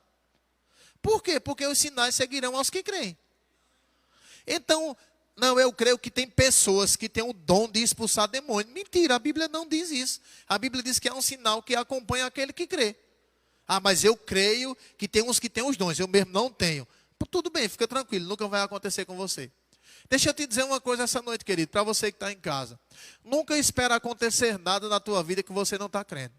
Por quê? Porque os sinais seguirão aos que creem. Então, não, eu creio que tem pessoas que têm o dom de expulsar demônio. Mentira, a Bíblia não diz isso. A Bíblia diz que é um sinal que acompanha aquele que crê. Ah, mas eu creio que tem uns que têm os dons, eu mesmo não tenho. Tudo bem, fica tranquilo, nunca vai acontecer com você. Deixa eu te dizer uma coisa essa noite, querido, para você que está em casa. Nunca espera acontecer nada na tua vida que você não está crendo.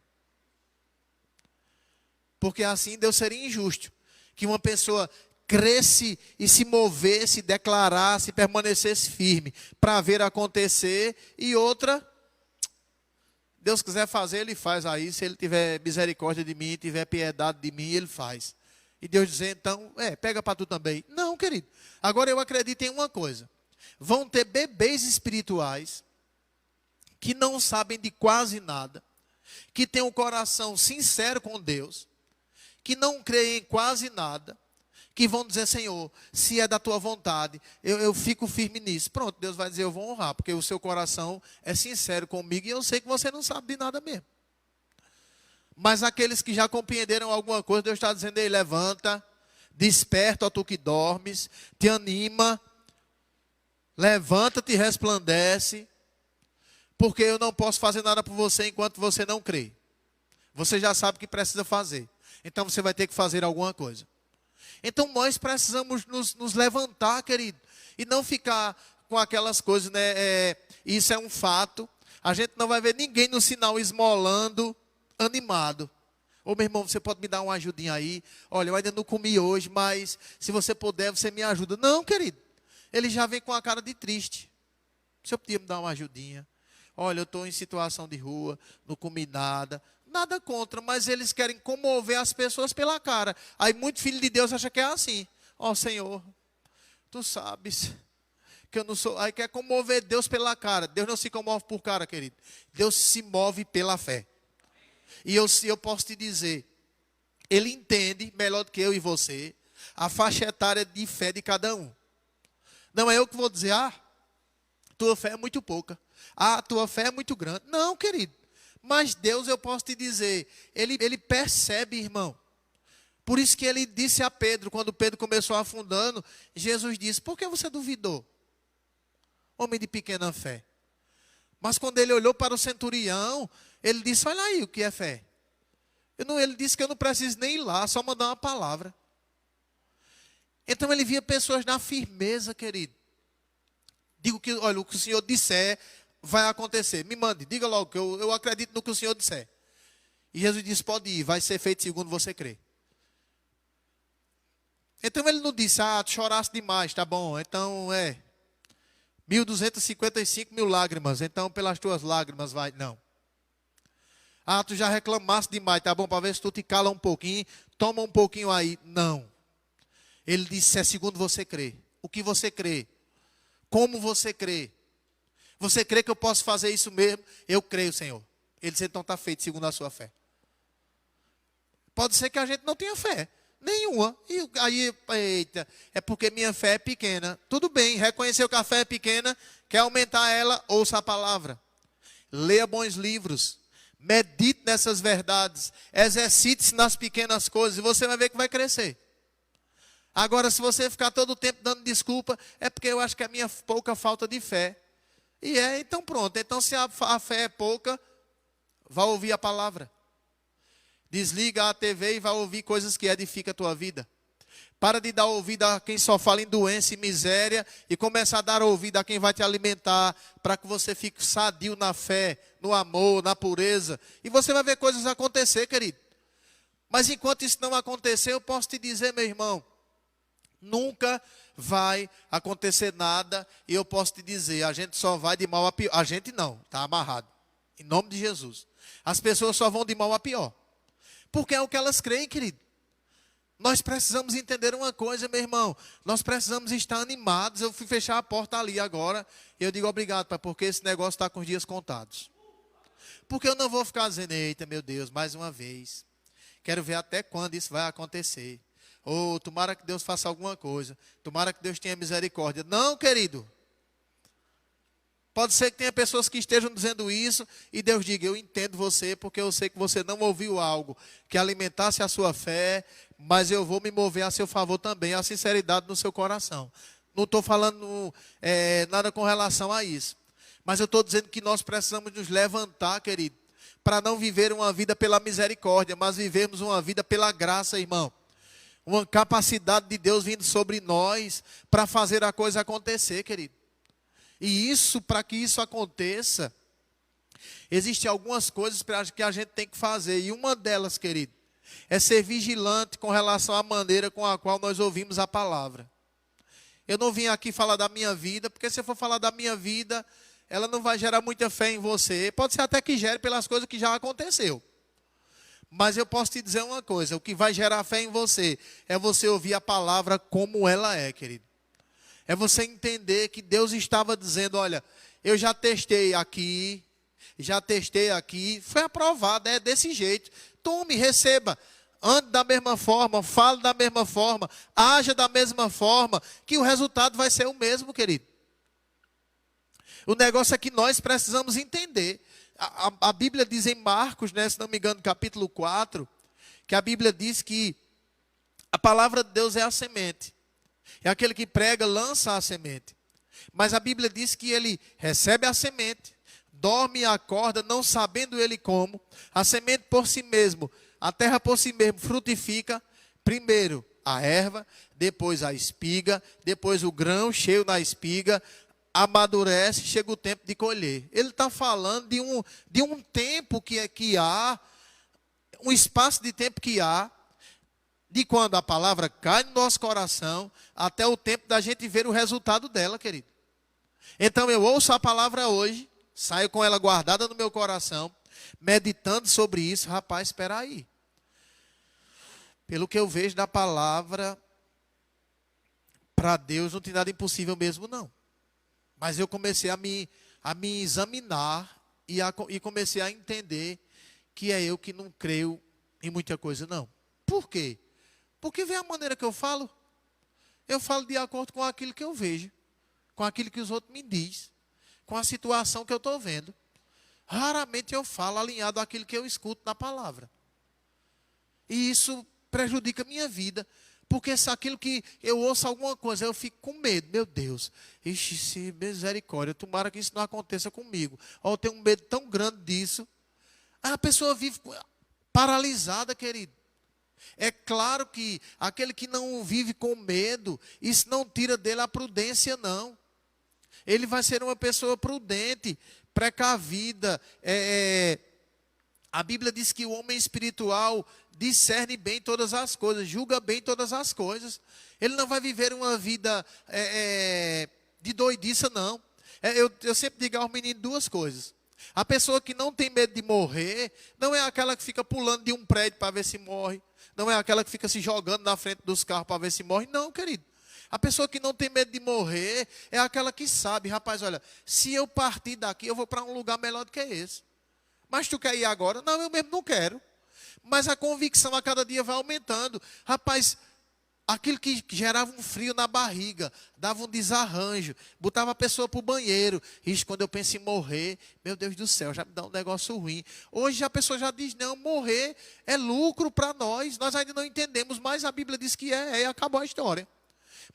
Porque assim Deus seria injusto. Que uma pessoa cresce e se movesse, declarasse, permanecesse firme para ver acontecer, e outra, Deus quiser fazer, Ele faz aí, se Ele tiver misericórdia de mim, tiver piedade de mim, Ele faz. E Deus dizer, então, pega para tu também. Não, querido. Agora eu acredito em uma coisa. Vão ter bebês espirituais que não sabem de quase nada, que têm um coração sincero com Deus, que não creem em quase nada, que vão dizer, Senhor, se é da tua vontade, eu fico firme nisso. Pronto, Deus vai dizer, eu vou honrar, porque o seu coração é sincero comigo e eu sei que você não sabe de nada mesmo. Mas aqueles que já compreenderam alguma coisa, Deus está dizendo, ei, levanta, desperta, ó tu que dormes, te anima, levanta-te e resplandece, porque eu não posso fazer nada por você enquanto você não crê. Você já sabe o que precisa fazer. Então você vai ter que fazer alguma coisa. Então nós precisamos nos levantar, querido. E não ficar com aquelas coisas, né? Isso é um fato. A gente não vai ver ninguém no sinal esmolando, animado. Ô meu irmão, você pode me dar uma ajudinha aí? Olha, eu ainda não comi hoje, mas se você puder, você me ajuda. Não, querido. Ele já vem com a cara de triste. O senhor podia me dar uma ajudinha? Olha, eu estou em situação de rua, não comi nada. Nada contra, mas eles querem comover as pessoas pela cara. Aí muito filho de Deus acha que é assim. Ó Senhor, tu sabes que eu não sou... Aí quer comover Deus pela cara. Deus não se comove por cara, querido. Deus se move pela fé. E eu posso te dizer, Ele entende melhor do que eu e você a faixa etária de fé de cada um. Não é eu que vou dizer, tua fé é muito pouca. Tua fé é muito grande. Não, querido. Mas Deus, eu posso te dizer, Ele percebe, irmão. Por isso que Ele disse a Pedro, quando Pedro começou afundando, Jesus disse, por que você duvidou? Homem de pequena fé. Mas quando ele olhou para o centurião, ele disse, olha aí o que é fé. Ele disse que eu não preciso nem ir lá, só mandar uma palavra. Então ele via pessoas na firmeza, querido. Digo que, olha, o que o Senhor disser vai acontecer. Me mande, diga logo que eu acredito no que o Senhor disser. E Jesus disse, pode ir, vai ser feito segundo você crê. Então ele não disse, tu choraste demais, tá bom, então 1.255 mil lágrimas, então pelas tuas lágrimas vai. Não. Ah, tu já reclamaste demais, tá bom, para ver se tu te cala um pouquinho, toma um pouquinho aí. Não. Ele disse, é segundo você crê. O que você crê? Como você crê? Você crê que eu posso fazer isso mesmo? Eu creio, Senhor. Ele disse, então está feito segundo a sua fé. Pode ser que a gente não tenha fé. Nenhuma. E aí, eita, é porque minha fé é pequena. Tudo bem, reconheceu que a fé é pequena, quer aumentar ela, ouça a palavra. Leia bons livros. Medite nessas verdades. Exercite-se nas pequenas coisas e você vai ver que vai crescer. Agora, se você ficar todo o tempo dando desculpa, é porque eu acho que é a minha pouca falta de fé. E então pronto. Então, se a fé é pouca, vá ouvir a palavra. Desliga a TV e vai ouvir coisas que edificam a tua vida. Para de dar ouvido a quem só fala em doença e miséria e começa a dar ouvido a quem vai te alimentar para que você fique sadio na fé, no amor, na pureza. E você vai ver coisas acontecer, querido. Mas enquanto isso não acontecer, eu posso te dizer, meu irmão, nunca vai acontecer nada. E eu posso te dizer, a gente só vai de mal a pior. A gente não, está amarrado. Em nome de Jesus. As pessoas só vão de mal a pior. Porque é o que elas creem, querido. Nós precisamos entender uma coisa, meu irmão. Nós precisamos estar animados. Eu fui fechar a porta ali agora. E eu digo obrigado, pai, porque esse negócio está com os dias contados. Porque eu não vou ficar dizendo, eita, meu Deus, mais uma vez. Quero ver até quando isso vai acontecer. Ou tomara que Deus faça alguma coisa. Tomara que Deus tenha misericórdia. Não, querido. Pode ser que tenha pessoas que estejam dizendo isso e Deus diga, eu entendo você, porque eu sei que você não ouviu algo que alimentasse a sua fé, mas eu vou me mover a seu favor também, a sinceridade no seu coração. Não estou falando nada com relação a isso. Mas eu estou dizendo que nós precisamos nos levantar, querido, para não viver uma vida pela misericórdia, mas vivermos uma vida pela graça, irmão. Uma capacidade de Deus vindo sobre nós para fazer a coisa acontecer, querido. E isso, para que isso aconteça, existem algumas coisas que a gente tem que fazer. E uma delas, querido, é ser vigilante com relação à maneira com a qual nós ouvimos a palavra. Eu não vim aqui falar da minha vida, porque se eu for falar da minha vida, ela não vai gerar muita fé em você. Pode ser até que gere pelas coisas que já aconteceu. Mas eu posso te dizer uma coisa, o que vai gerar fé em você é você ouvir a palavra como ela é, querido. É você entender que Deus estava dizendo, olha, eu já testei aqui, foi aprovado, é desse jeito. Tome, receba, ande da mesma forma, fale da mesma forma, haja da mesma forma, que o resultado vai ser o mesmo, querido. O negócio é que nós precisamos entender. A Bíblia diz em Marcos, né, se não me engano, capítulo 4, que a Bíblia diz que a palavra de Deus é a semente. É aquele que prega, lança a semente. Mas a Bíblia diz que ele recebe a semente, dorme e acorda, não sabendo ele como. A semente por si mesmo, a terra por si mesmo frutifica. Primeiro a erva, depois a espiga, depois o grão cheio na espiga, amadurece, chega o tempo de colher. Ele está falando de um tempo que há, um espaço de tempo que há, de quando a palavra cai no nosso coração, até o tempo da gente ver o resultado dela, querido. Então eu ouço a palavra hoje, saio com ela guardada no meu coração, meditando sobre isso. Rapaz, espera aí. Pelo que eu vejo da palavra, para Deus não tem nada impossível mesmo, não. Mas eu comecei a me examinar e comecei a entender que é eu que não creio em muita coisa, não. Por quê? Porque vê a maneira que eu falo. Eu falo de acordo com aquilo que eu vejo, com aquilo que os outros me dizem, com a situação que eu estou vendo. Raramente eu falo alinhado àquilo que eu escuto na palavra. E isso prejudica a minha vida. Porque se aquilo que eu ouço alguma coisa, eu fico com medo. Meu Deus, ixi, se misericórdia, tomara que isso não aconteça comigo. Ou eu tenho um medo tão grande disso. A pessoa vive paralisada, querido. É claro que aquele que não vive com medo, isso não tira dele a prudência, não. Ele vai ser uma pessoa prudente, precavida. A Bíblia diz que o homem espiritual discerne bem todas as coisas, julga bem todas as coisas. Ele não vai viver uma vida de doidiça, não. Eu sempre digo aos meninos duas coisas. A pessoa que não tem medo de morrer, não é aquela que fica pulando de um prédio para ver se morre. Não é aquela que fica se jogando na frente dos carros para ver se morre. Não, querido. A pessoa que não tem medo de morrer é aquela que sabe, rapaz, olha, se eu partir daqui, eu vou para um lugar melhor do que esse. Mas tu quer ir agora? Não, eu mesmo não quero. Mas a convicção a cada dia vai aumentando. Rapaz, aquilo que gerava um frio na barriga, dava um desarranjo, botava a pessoa para o banheiro. Isso, quando eu penso em morrer, meu Deus do céu, já me dá um negócio ruim. Hoje a pessoa já diz, não, morrer é lucro para nós. Nós ainda não entendemos, mas a Bíblia diz que e acabou a história.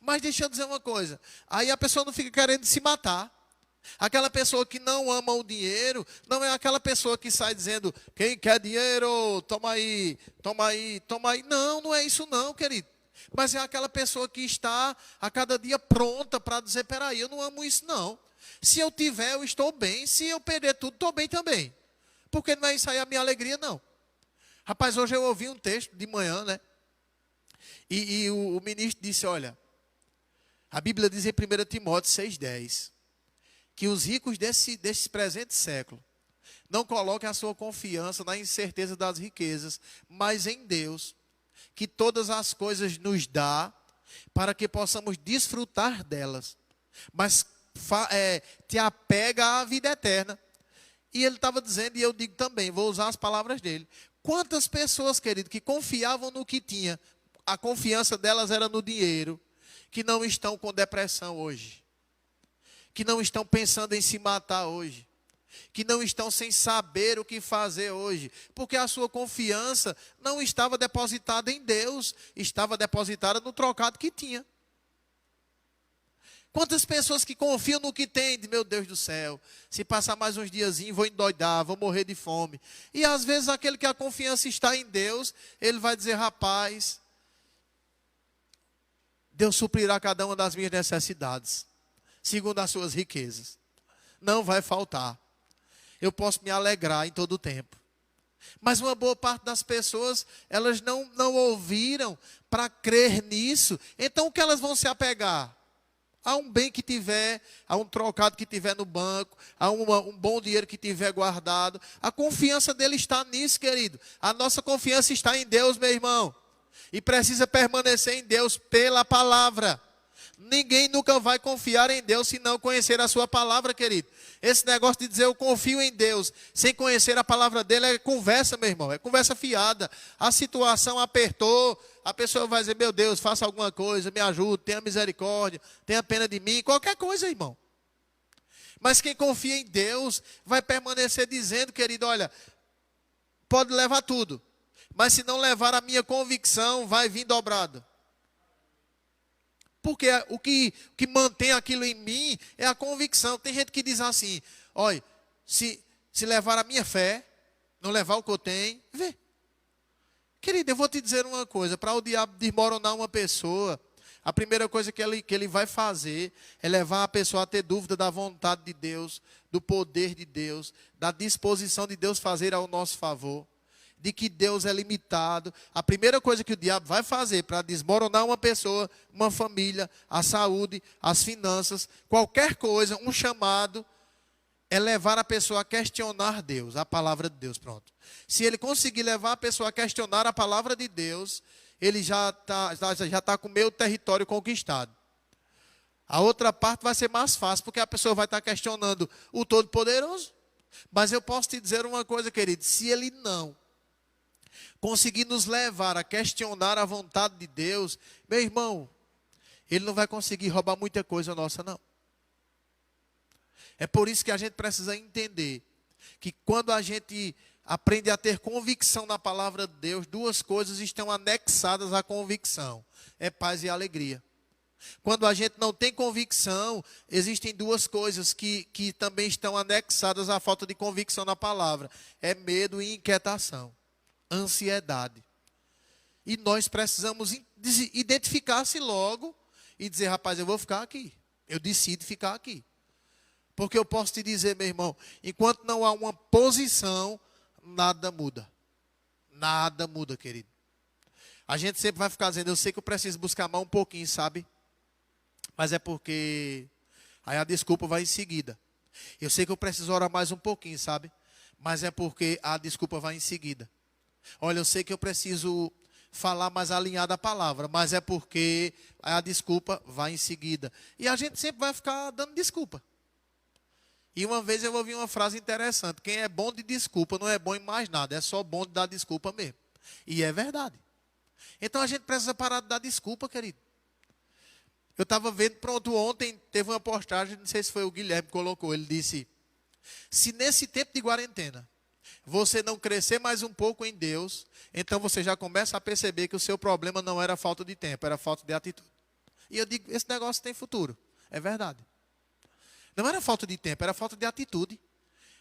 Mas deixa eu dizer uma coisa, aí a pessoa não fica querendo se matar. Aquela pessoa que não ama o dinheiro, não é aquela pessoa que sai dizendo, quem quer dinheiro, toma aí, toma aí, toma aí. Não, não é isso não, querido. Mas é aquela pessoa que está a cada dia pronta para dizer, peraí, eu não amo isso não. Se eu tiver, eu estou bem. Se eu perder tudo, estou bem também. Porque não é isso aí a minha alegria, não. Rapaz, hoje eu ouvi um texto de manhã, né? E o ministro disse, olha, a Bíblia diz em 1 Timóteo 6,10, que os ricos desse presente século não coloquem a sua confiança na incerteza das riquezas, mas em Deus, que todas as coisas nos dá, para que possamos desfrutar delas. Mas te apega à vida eterna. E ele estava dizendo, e eu digo também, vou usar as palavras dele. Quantas pessoas, querido, que confiavam no que tinha, a confiança delas era no dinheiro, que não estão com depressão hoje, que não estão pensando em se matar hoje, que não estão sem saber o que fazer hoje, porque a sua confiança não estava depositada em Deus, estava depositada no trocado que tinha. Quantas pessoas que confiam no que tem, de meu Deus do céu, se passar mais uns diazinhos, vou endoidar, vou morrer de fome. E às vezes aquele que a confiança está em Deus, ele vai dizer, rapaz, Deus suprirá cada uma das minhas necessidades, segundo as suas riquezas. Não vai faltar. Eu posso me alegrar em todo o tempo. Mas uma boa parte das pessoas, elas não ouviram para crer nisso. Então o que elas vão se apegar? A um bem que tiver, a um trocado que tiver no banco, a um bom dinheiro que tiver guardado. A confiança dele está nisso, querido. A nossa confiança está em Deus, meu irmão. E precisa permanecer em Deus pela palavra. Ninguém nunca vai confiar em Deus se não conhecer a sua palavra, querido. Esse negócio de dizer eu confio em Deus, sem conhecer a palavra dele, é conversa, meu irmão. É conversa fiada. A situação apertou, a pessoa vai dizer, meu Deus, faça alguma coisa, me ajude, tenha misericórdia, tenha pena de mim, qualquer coisa, irmão. Mas quem confia em Deus, vai permanecer dizendo, querido, olha, pode levar tudo. Mas se não levar a minha convicção, vai vir dobrado. Porque o que mantém aquilo em mim é a convicção. Tem gente que diz assim, olha, se levar a minha fé, não levar o que eu tenho, vê. Querido, eu vou te dizer uma coisa, para o diabo desmoronar uma pessoa, a primeira coisa que ele vai fazer é levar a pessoa a ter dúvida da vontade de Deus, do poder de Deus, da disposição de Deus fazer ao nosso favor, de que Deus é limitado. A primeira coisa que o diabo vai fazer para desmoronar uma pessoa, uma família, a saúde, as finanças, qualquer coisa, um chamado, é levar a pessoa a questionar Deus, a palavra de Deus, pronto. Se ele conseguir levar a pessoa a questionar a palavra de Deus, ele já tá com o meu território conquistado. A outra parte vai ser mais fácil, porque a pessoa vai estar questionando o Todo-Poderoso. Mas eu posso te dizer uma coisa, querido, se ele não conseguir nos levar a questionar a vontade de Deus, meu irmão, ele não vai conseguir roubar muita coisa nossa, não. É por isso que a gente precisa entender que quando a gente aprende a ter convicção na palavra de Deus, duas coisas estão anexadas à convicção: é paz e alegria. Quando a gente não tem convicção, existem duas coisas que também estão anexadas à falta de convicção na palavra: é medo e inquietação, ansiedade. E nós precisamos identificar-se logo e dizer, rapaz, eu vou ficar aqui. Eu decido ficar aqui. Porque eu posso te dizer, meu irmão, enquanto não há uma posição, nada muda. Nada muda, querido. A gente sempre vai ficar dizendo, eu sei que eu preciso buscar mais um pouquinho, sabe? Mas é porque Aí a desculpa vai em seguida. Eu sei que eu preciso orar mais um pouquinho, sabe? Mas é porque a desculpa vai em seguida. Olha, eu sei que eu preciso falar mais alinhado a palavra, mas é porque a desculpa vai em seguida. E a gente sempre vai ficar dando desculpa. E uma vez eu ouvi uma frase interessante: quem é bom de desculpa não é bom em mais nada, é só bom de dar desculpa mesmo. E é verdade. Então a gente precisa parar de dar desculpa, querido. Eu estava vendo, pronto, ontem teve uma postagem, não sei se foi o Guilherme que colocou, ele disse: se nesse tempo de quarentena você não crescer mais um pouco em Deus, então você já começa a perceber que o seu problema não era falta de tempo, era falta de atitude. E eu digo, esse negócio tem futuro. É verdade. Não era falta de tempo, era falta de atitude.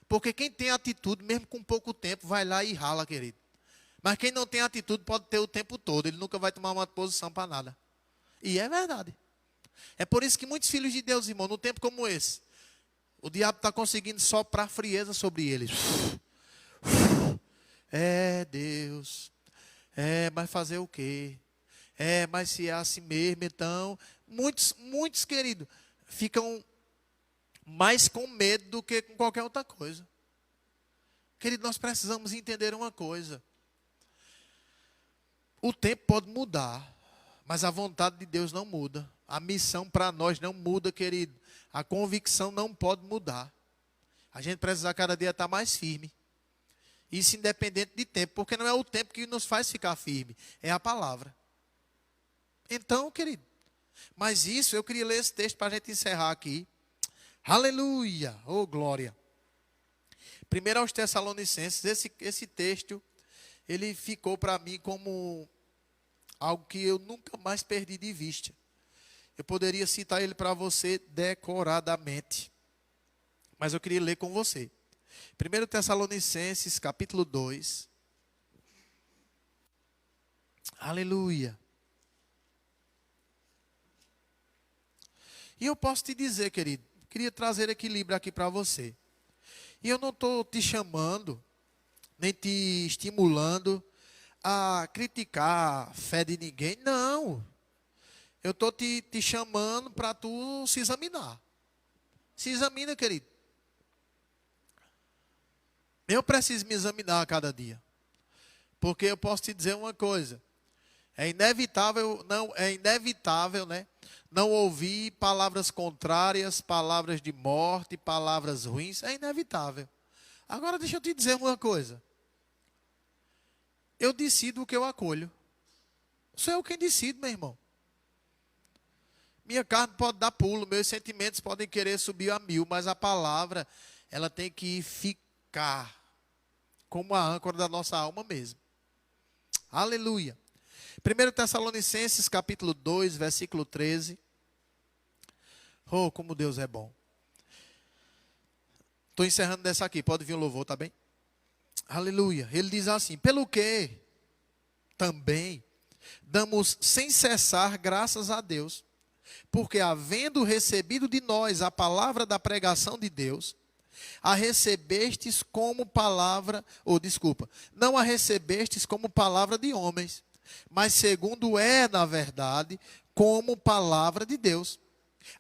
Porque quem tem atitude, mesmo com pouco tempo, vai lá e rala, querido. Mas quem não tem atitude pode ter o tempo todo, ele nunca vai tomar uma posição para nada. E é verdade. É por isso que muitos filhos de Deus, irmão, num tempo como esse, o diabo está conseguindo soprar frieza sobre eles. É, Deus. É, mas fazer o quê? É, mas se é assim mesmo, então... Muitos, querido, ficam mais com medo do que com qualquer outra coisa. Querido, nós precisamos entender uma coisa. O tempo pode mudar, mas a vontade de Deus não muda. A missão para nós não muda, querido. A convicção não pode mudar. A gente precisa cada dia estar mais firme. Isso independente de tempo, porque não é o tempo que nos faz ficar firme, é a palavra. Então, querido, mas isso, eu queria ler esse texto para a gente encerrar aqui. Aleluia, oh glória. Primeiro aos Tessalonicenses, esse texto, ele ficou para mim como algo que eu nunca mais perdi de vista. Eu poderia citar ele para você decoradamente, mas eu queria ler com você. 1 Tessalonicenses, capítulo 2. Aleluia. E eu posso te dizer, querido, queria trazer equilíbrio aqui para você. E eu não estou te chamando, nem te estimulando a criticar a fé de ninguém. Não. Eu estou te chamando para tu se examinar. Se examina, querido. Eu preciso me examinar a cada dia. Porque eu posso te dizer uma coisa. É inevitável, né? Não ouvir palavras contrárias, palavras de morte, palavras ruins. É inevitável. Agora deixa eu te dizer uma coisa. Eu decido o que eu acolho. Sou eu quem decido, meu irmão. Minha carne pode dar pulo, meus sentimentos podem querer subir a 1000, mas a palavra, ela tem que ficar como a âncora da nossa alma mesmo. Aleluia. 1 Tessalonicenses, capítulo 2, versículo 13. Oh, como Deus é bom. Estou encerrando dessa aqui, pode vir o louvor, tá bem? Aleluia. Ele diz assim: pelo que também damos sem cessar graças a Deus, porque havendo recebido de nós a palavra da pregação de Deus, a recebestes como palavra, não a recebestes como palavra de homens, mas segundo é, na verdade, como palavra de Deus,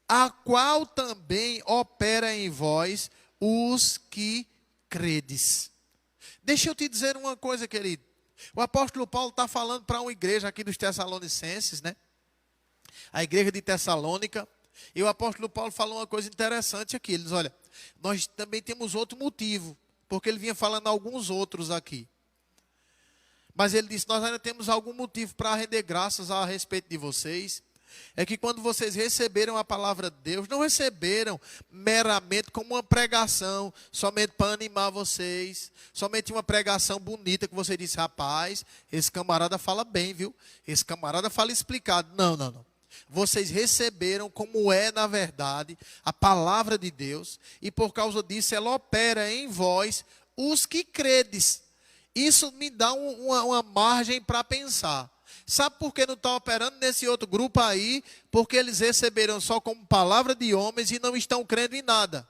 a qual também opera em vós os que credes. Deixa eu te dizer uma coisa, querido. O apóstolo Paulo está falando para uma igreja aqui dos Tessalonicenses, né? A igreja de Tessalônica. E o apóstolo Paulo falou uma coisa interessante aqui. Ele diz, olha, nós também temos outro motivo, porque ele vinha falando alguns outros aqui. Mas ele disse, nós ainda temos algum motivo para render graças a respeito de vocês. É que quando vocês receberam a palavra de Deus, não receberam meramente como uma pregação, somente para animar vocês, somente uma pregação bonita que você disse, rapaz, esse camarada fala bem, viu? Esse camarada fala explicado. Não. Vocês receberam como é, na verdade, a palavra de Deus, e por causa disso ela opera em vós os que credes. Isso me dá uma margem para pensar. Sabe por que não está operando nesse outro grupo aí? Porque eles receberam só como palavra de homens e não estão crendo em nada.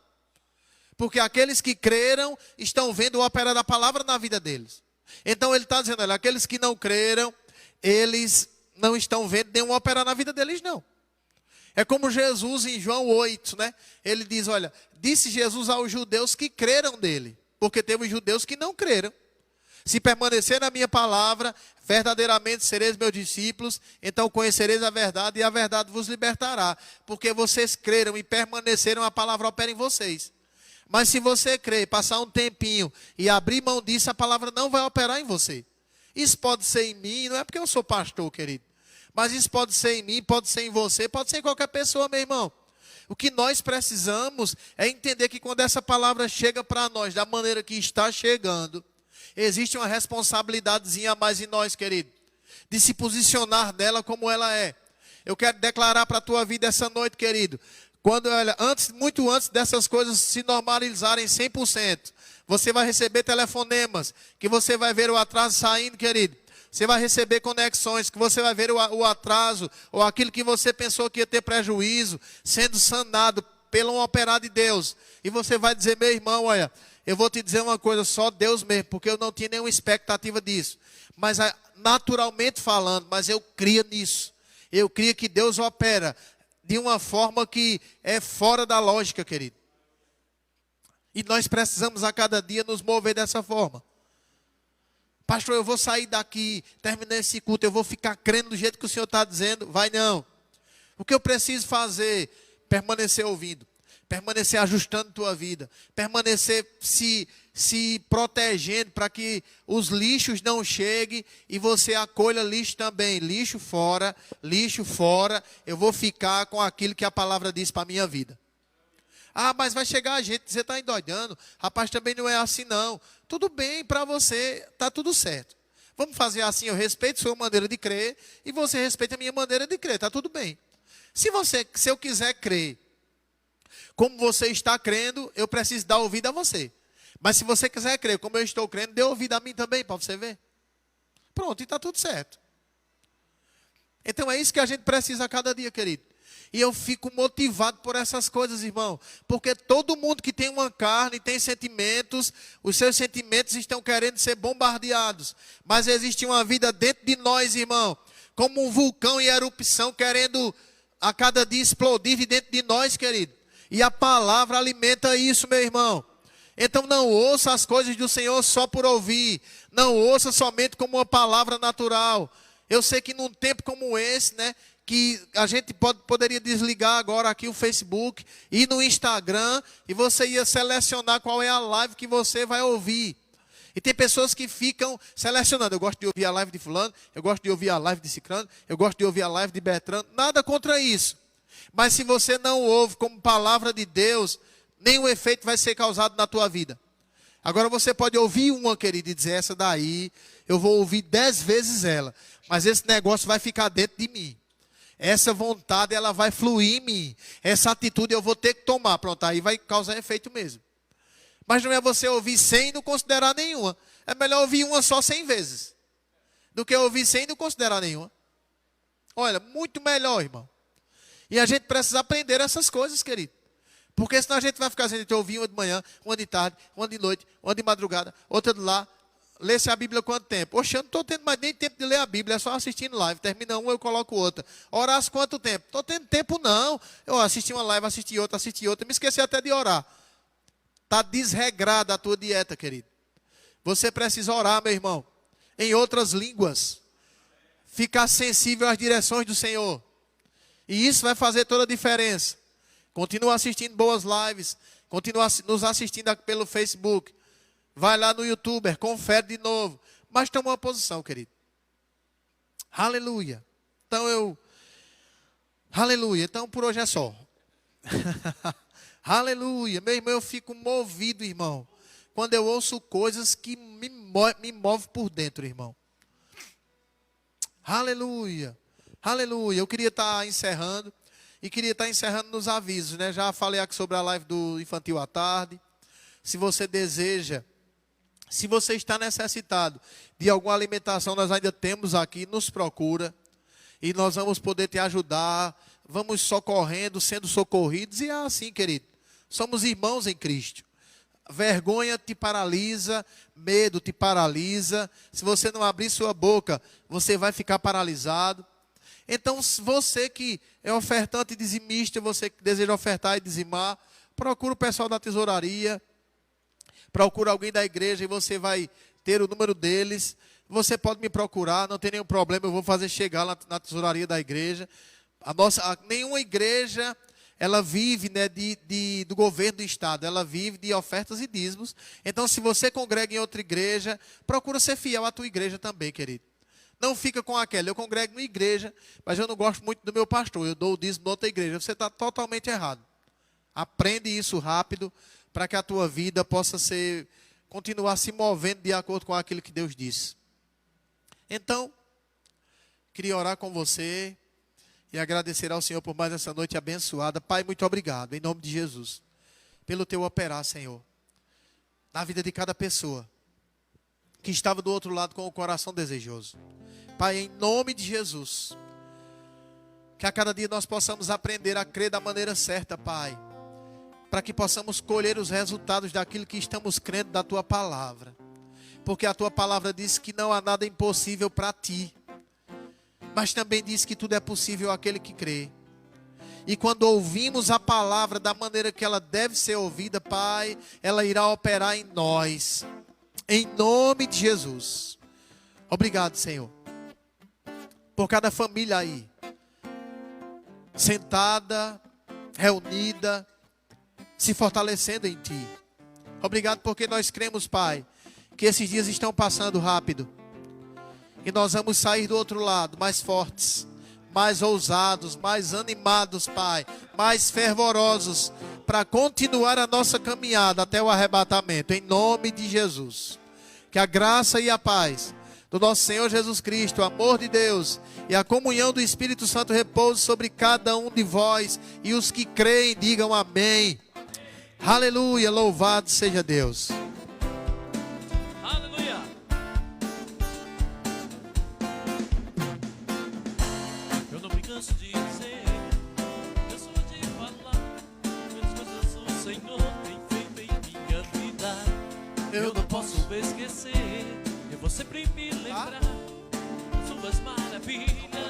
Porque aqueles que creram estão vendo o operar da palavra na vida deles. Então ele está dizendo, olha, aqueles que não creram, eles não estão vendo nenhum operar na vida deles, não. É como Jesus em João 8, né? Ele diz, olha, disse Jesus aos judeus que creram nele, porque teve judeus que não creram. Se permanecer na minha palavra, verdadeiramente sereis meus discípulos, então conhecereis a verdade e a verdade vos libertará. Porque vocês creram e permaneceram, a palavra opera em vocês. Mas se você crer, passar um tempinho e abrir mão disso, a palavra não vai operar em você. Isso pode ser em mim, não é porque eu sou pastor, querido. Mas isso pode ser em mim, pode ser em você, pode ser em qualquer pessoa, meu irmão. O que nós precisamos é entender que quando essa palavra chega para nós, da maneira que está chegando, existe uma responsabilidadezinha a mais em nós, querido, de se posicionar nela como ela é. Eu quero declarar para a tua vida essa noite, querido, quando, olha, muito antes dessas coisas se normalizarem 100%, você vai receber telefonemas, que você vai ver o atraso saindo, querido. Você vai receber conexões, que você vai ver o atraso, ou aquilo que você pensou que ia ter prejuízo, sendo sanado pelo operar de Deus. E você vai dizer, meu irmão, olha, eu vou te dizer uma coisa, só Deus mesmo, porque eu não tinha nenhuma expectativa disso. Mas naturalmente falando, mas eu cria nisso. Eu crio que Deus opera de uma forma que é fora da lógica, querido. E nós precisamos a cada dia nos mover dessa forma. Pastor, eu vou sair daqui, terminar esse culto, eu vou ficar crendo do jeito que o Senhor está dizendo. Vai não. O que eu preciso fazer? Permanecer ouvindo. Permanecer ajustando tua vida. Permanecer se protegendo para que os lixos não cheguem e você acolha lixo também. Lixo fora, lixo fora. Eu vou ficar com aquilo que a palavra diz para a minha vida. Ah, mas vai chegar a gente, você está endoidando. Rapaz, também não é assim não. Tudo bem para você, está tudo certo. Vamos fazer assim, eu respeito a sua maneira de crer e você respeita a minha maneira de crer, está tudo bem. Se eu quiser crer como você está crendo, eu preciso dar ouvido a você. Mas se você quiser crer como eu estou crendo, dê ouvido a mim também, para você ver. Pronto, e está tudo certo. Então é isso que a gente precisa a cada dia, querido. E eu fico motivado por essas coisas, irmão. Porque todo mundo que tem uma carne, tem sentimentos, os seus sentimentos estão querendo ser bombardeados. Mas existe uma vida dentro de nós, irmão, como um vulcão em erupção, querendo a cada dia explodir dentro de nós, querido. E a palavra alimenta isso, meu irmão. Então não ouça as coisas do Senhor só por ouvir. Não ouça somente como uma palavra natural. Eu sei que num tempo como esse, né, que a gente poderia desligar agora aqui o Facebook, ir no Instagram e você ia selecionar qual é a live que você vai ouvir. E tem pessoas que ficam selecionando. Eu gosto de ouvir a live de fulano, eu gosto de ouvir a live de ciclano, eu gosto de ouvir a live de Bertrando. Nada contra isso. Mas se você não ouve como palavra de Deus, nenhum efeito vai ser causado na tua vida. Agora você pode ouvir uma, querido, e dizer, essa daí, eu vou ouvir 10 vezes ela. Mas esse negócio vai ficar dentro de mim. Essa vontade, ela vai fluir em mim. Essa atitude eu vou ter que tomar. Pronto, aí vai causar efeito mesmo. Mas não é você ouvir 100 e não considerar nenhuma. É melhor ouvir uma só 100 vezes. Do que ouvir 100 e não considerar nenhuma. Olha, muito melhor, irmão. E a gente precisa aprender essas coisas, querido. Porque senão a gente vai ficar assim, eu ouvi uma de manhã, uma de tarde, uma de noite, uma de madrugada, outra de lá. Lê-se a Bíblia quanto tempo? Oxe, eu não estou tendo mais nem tempo de ler a Bíblia, é só assistindo live. Termina uma, eu coloco outra. Orasse quanto tempo? Estou tendo tempo não. Eu assisti uma live, assisti outra. Me esqueci até de orar. Está desregrada a tua dieta, querido. Você precisa orar, meu irmão, em outras línguas. Ficar sensível às direções do Senhor. E isso vai fazer toda a diferença. Continua assistindo boas lives. Continua nos assistindo pelo Facebook. Vai lá no YouTube, confere de novo. Mas toma uma posição, querido. Aleluia. Aleluia. Então por hoje é só. Aleluia. Meu irmão, eu fico movido, irmão. Quando eu ouço coisas que me movem por dentro, irmão. Aleluia. Aleluia. Eu queria estar encerrando. E queria estar encerrando nos avisos, né? Já falei aqui sobre a live do Infantil à tarde. Se você deseja... Se você está necessitado de alguma alimentação, nós ainda temos aqui, nos procura. E nós vamos poder te ajudar. Vamos socorrendo, sendo socorridos. E é assim, querido. Somos irmãos em Cristo. Vergonha te paralisa, medo te paralisa. Se você não abrir sua boca, você vai ficar paralisado. Então, você que é ofertante e dizimista, você que deseja ofertar e dizimar, procura o pessoal da tesouraria, procura alguém da igreja e você vai ter o número deles. Você pode me procurar, não tem nenhum problema, eu vou fazer chegar lá na tesouraria da igreja. Nenhuma igreja, ela vive, né, do governo do estado, ela vive de ofertas e dízimos. Então, se você congrega em outra igreja, procura ser fiel à tua igreja também, querido. Não fica com aquela, eu congrego na igreja, mas eu não gosto muito do meu pastor, eu dou o dízimo na outra igreja. Você está totalmente errado. Aprende isso rápido, para que a tua vida possa continuar se movendo de acordo com aquilo que Deus disse. Então, queria orar com você e agradecer ao Senhor por mais essa noite abençoada. Pai, muito obrigado, em nome de Jesus, pelo teu operar, Senhor, na vida de cada pessoa que estava do outro lado com o coração desejoso. Pai, em nome de Jesus, que a cada dia nós possamos aprender a crer da maneira certa, Pai, para que possamos colher os resultados daquilo que estamos crendo da tua palavra. Porque a tua palavra diz que não há nada impossível para ti, mas também diz que tudo é possível àquele que crê. E quando ouvimos a palavra da maneira que ela deve ser ouvida, Pai, ela irá operar em nós, em nome de Jesus. Obrigado, Senhor, por cada família aí, sentada, reunida, se fortalecendo em Ti. Obrigado porque nós cremos, Pai, que esses dias estão passando rápido. E nós vamos sair do outro lado mais fortes, mais ousados, mais animados, Pai, mais fervorosos, para continuar a nossa caminhada até o arrebatamento, em nome de Jesus. Que a graça e a paz do nosso Senhor Jesus Cristo, o amor de Deus e a comunhão do Espírito Santo repouse sobre cada um de vós, e os que creem digam amém. Aleluia, louvado seja Deus. Aleluia. Eu não me canso de dizer, eu sou de falar, as coisas o Senhor tem feito em minha vida. Eu não posso esquecer, eu vou sempre me lembrar das suas maravilhas.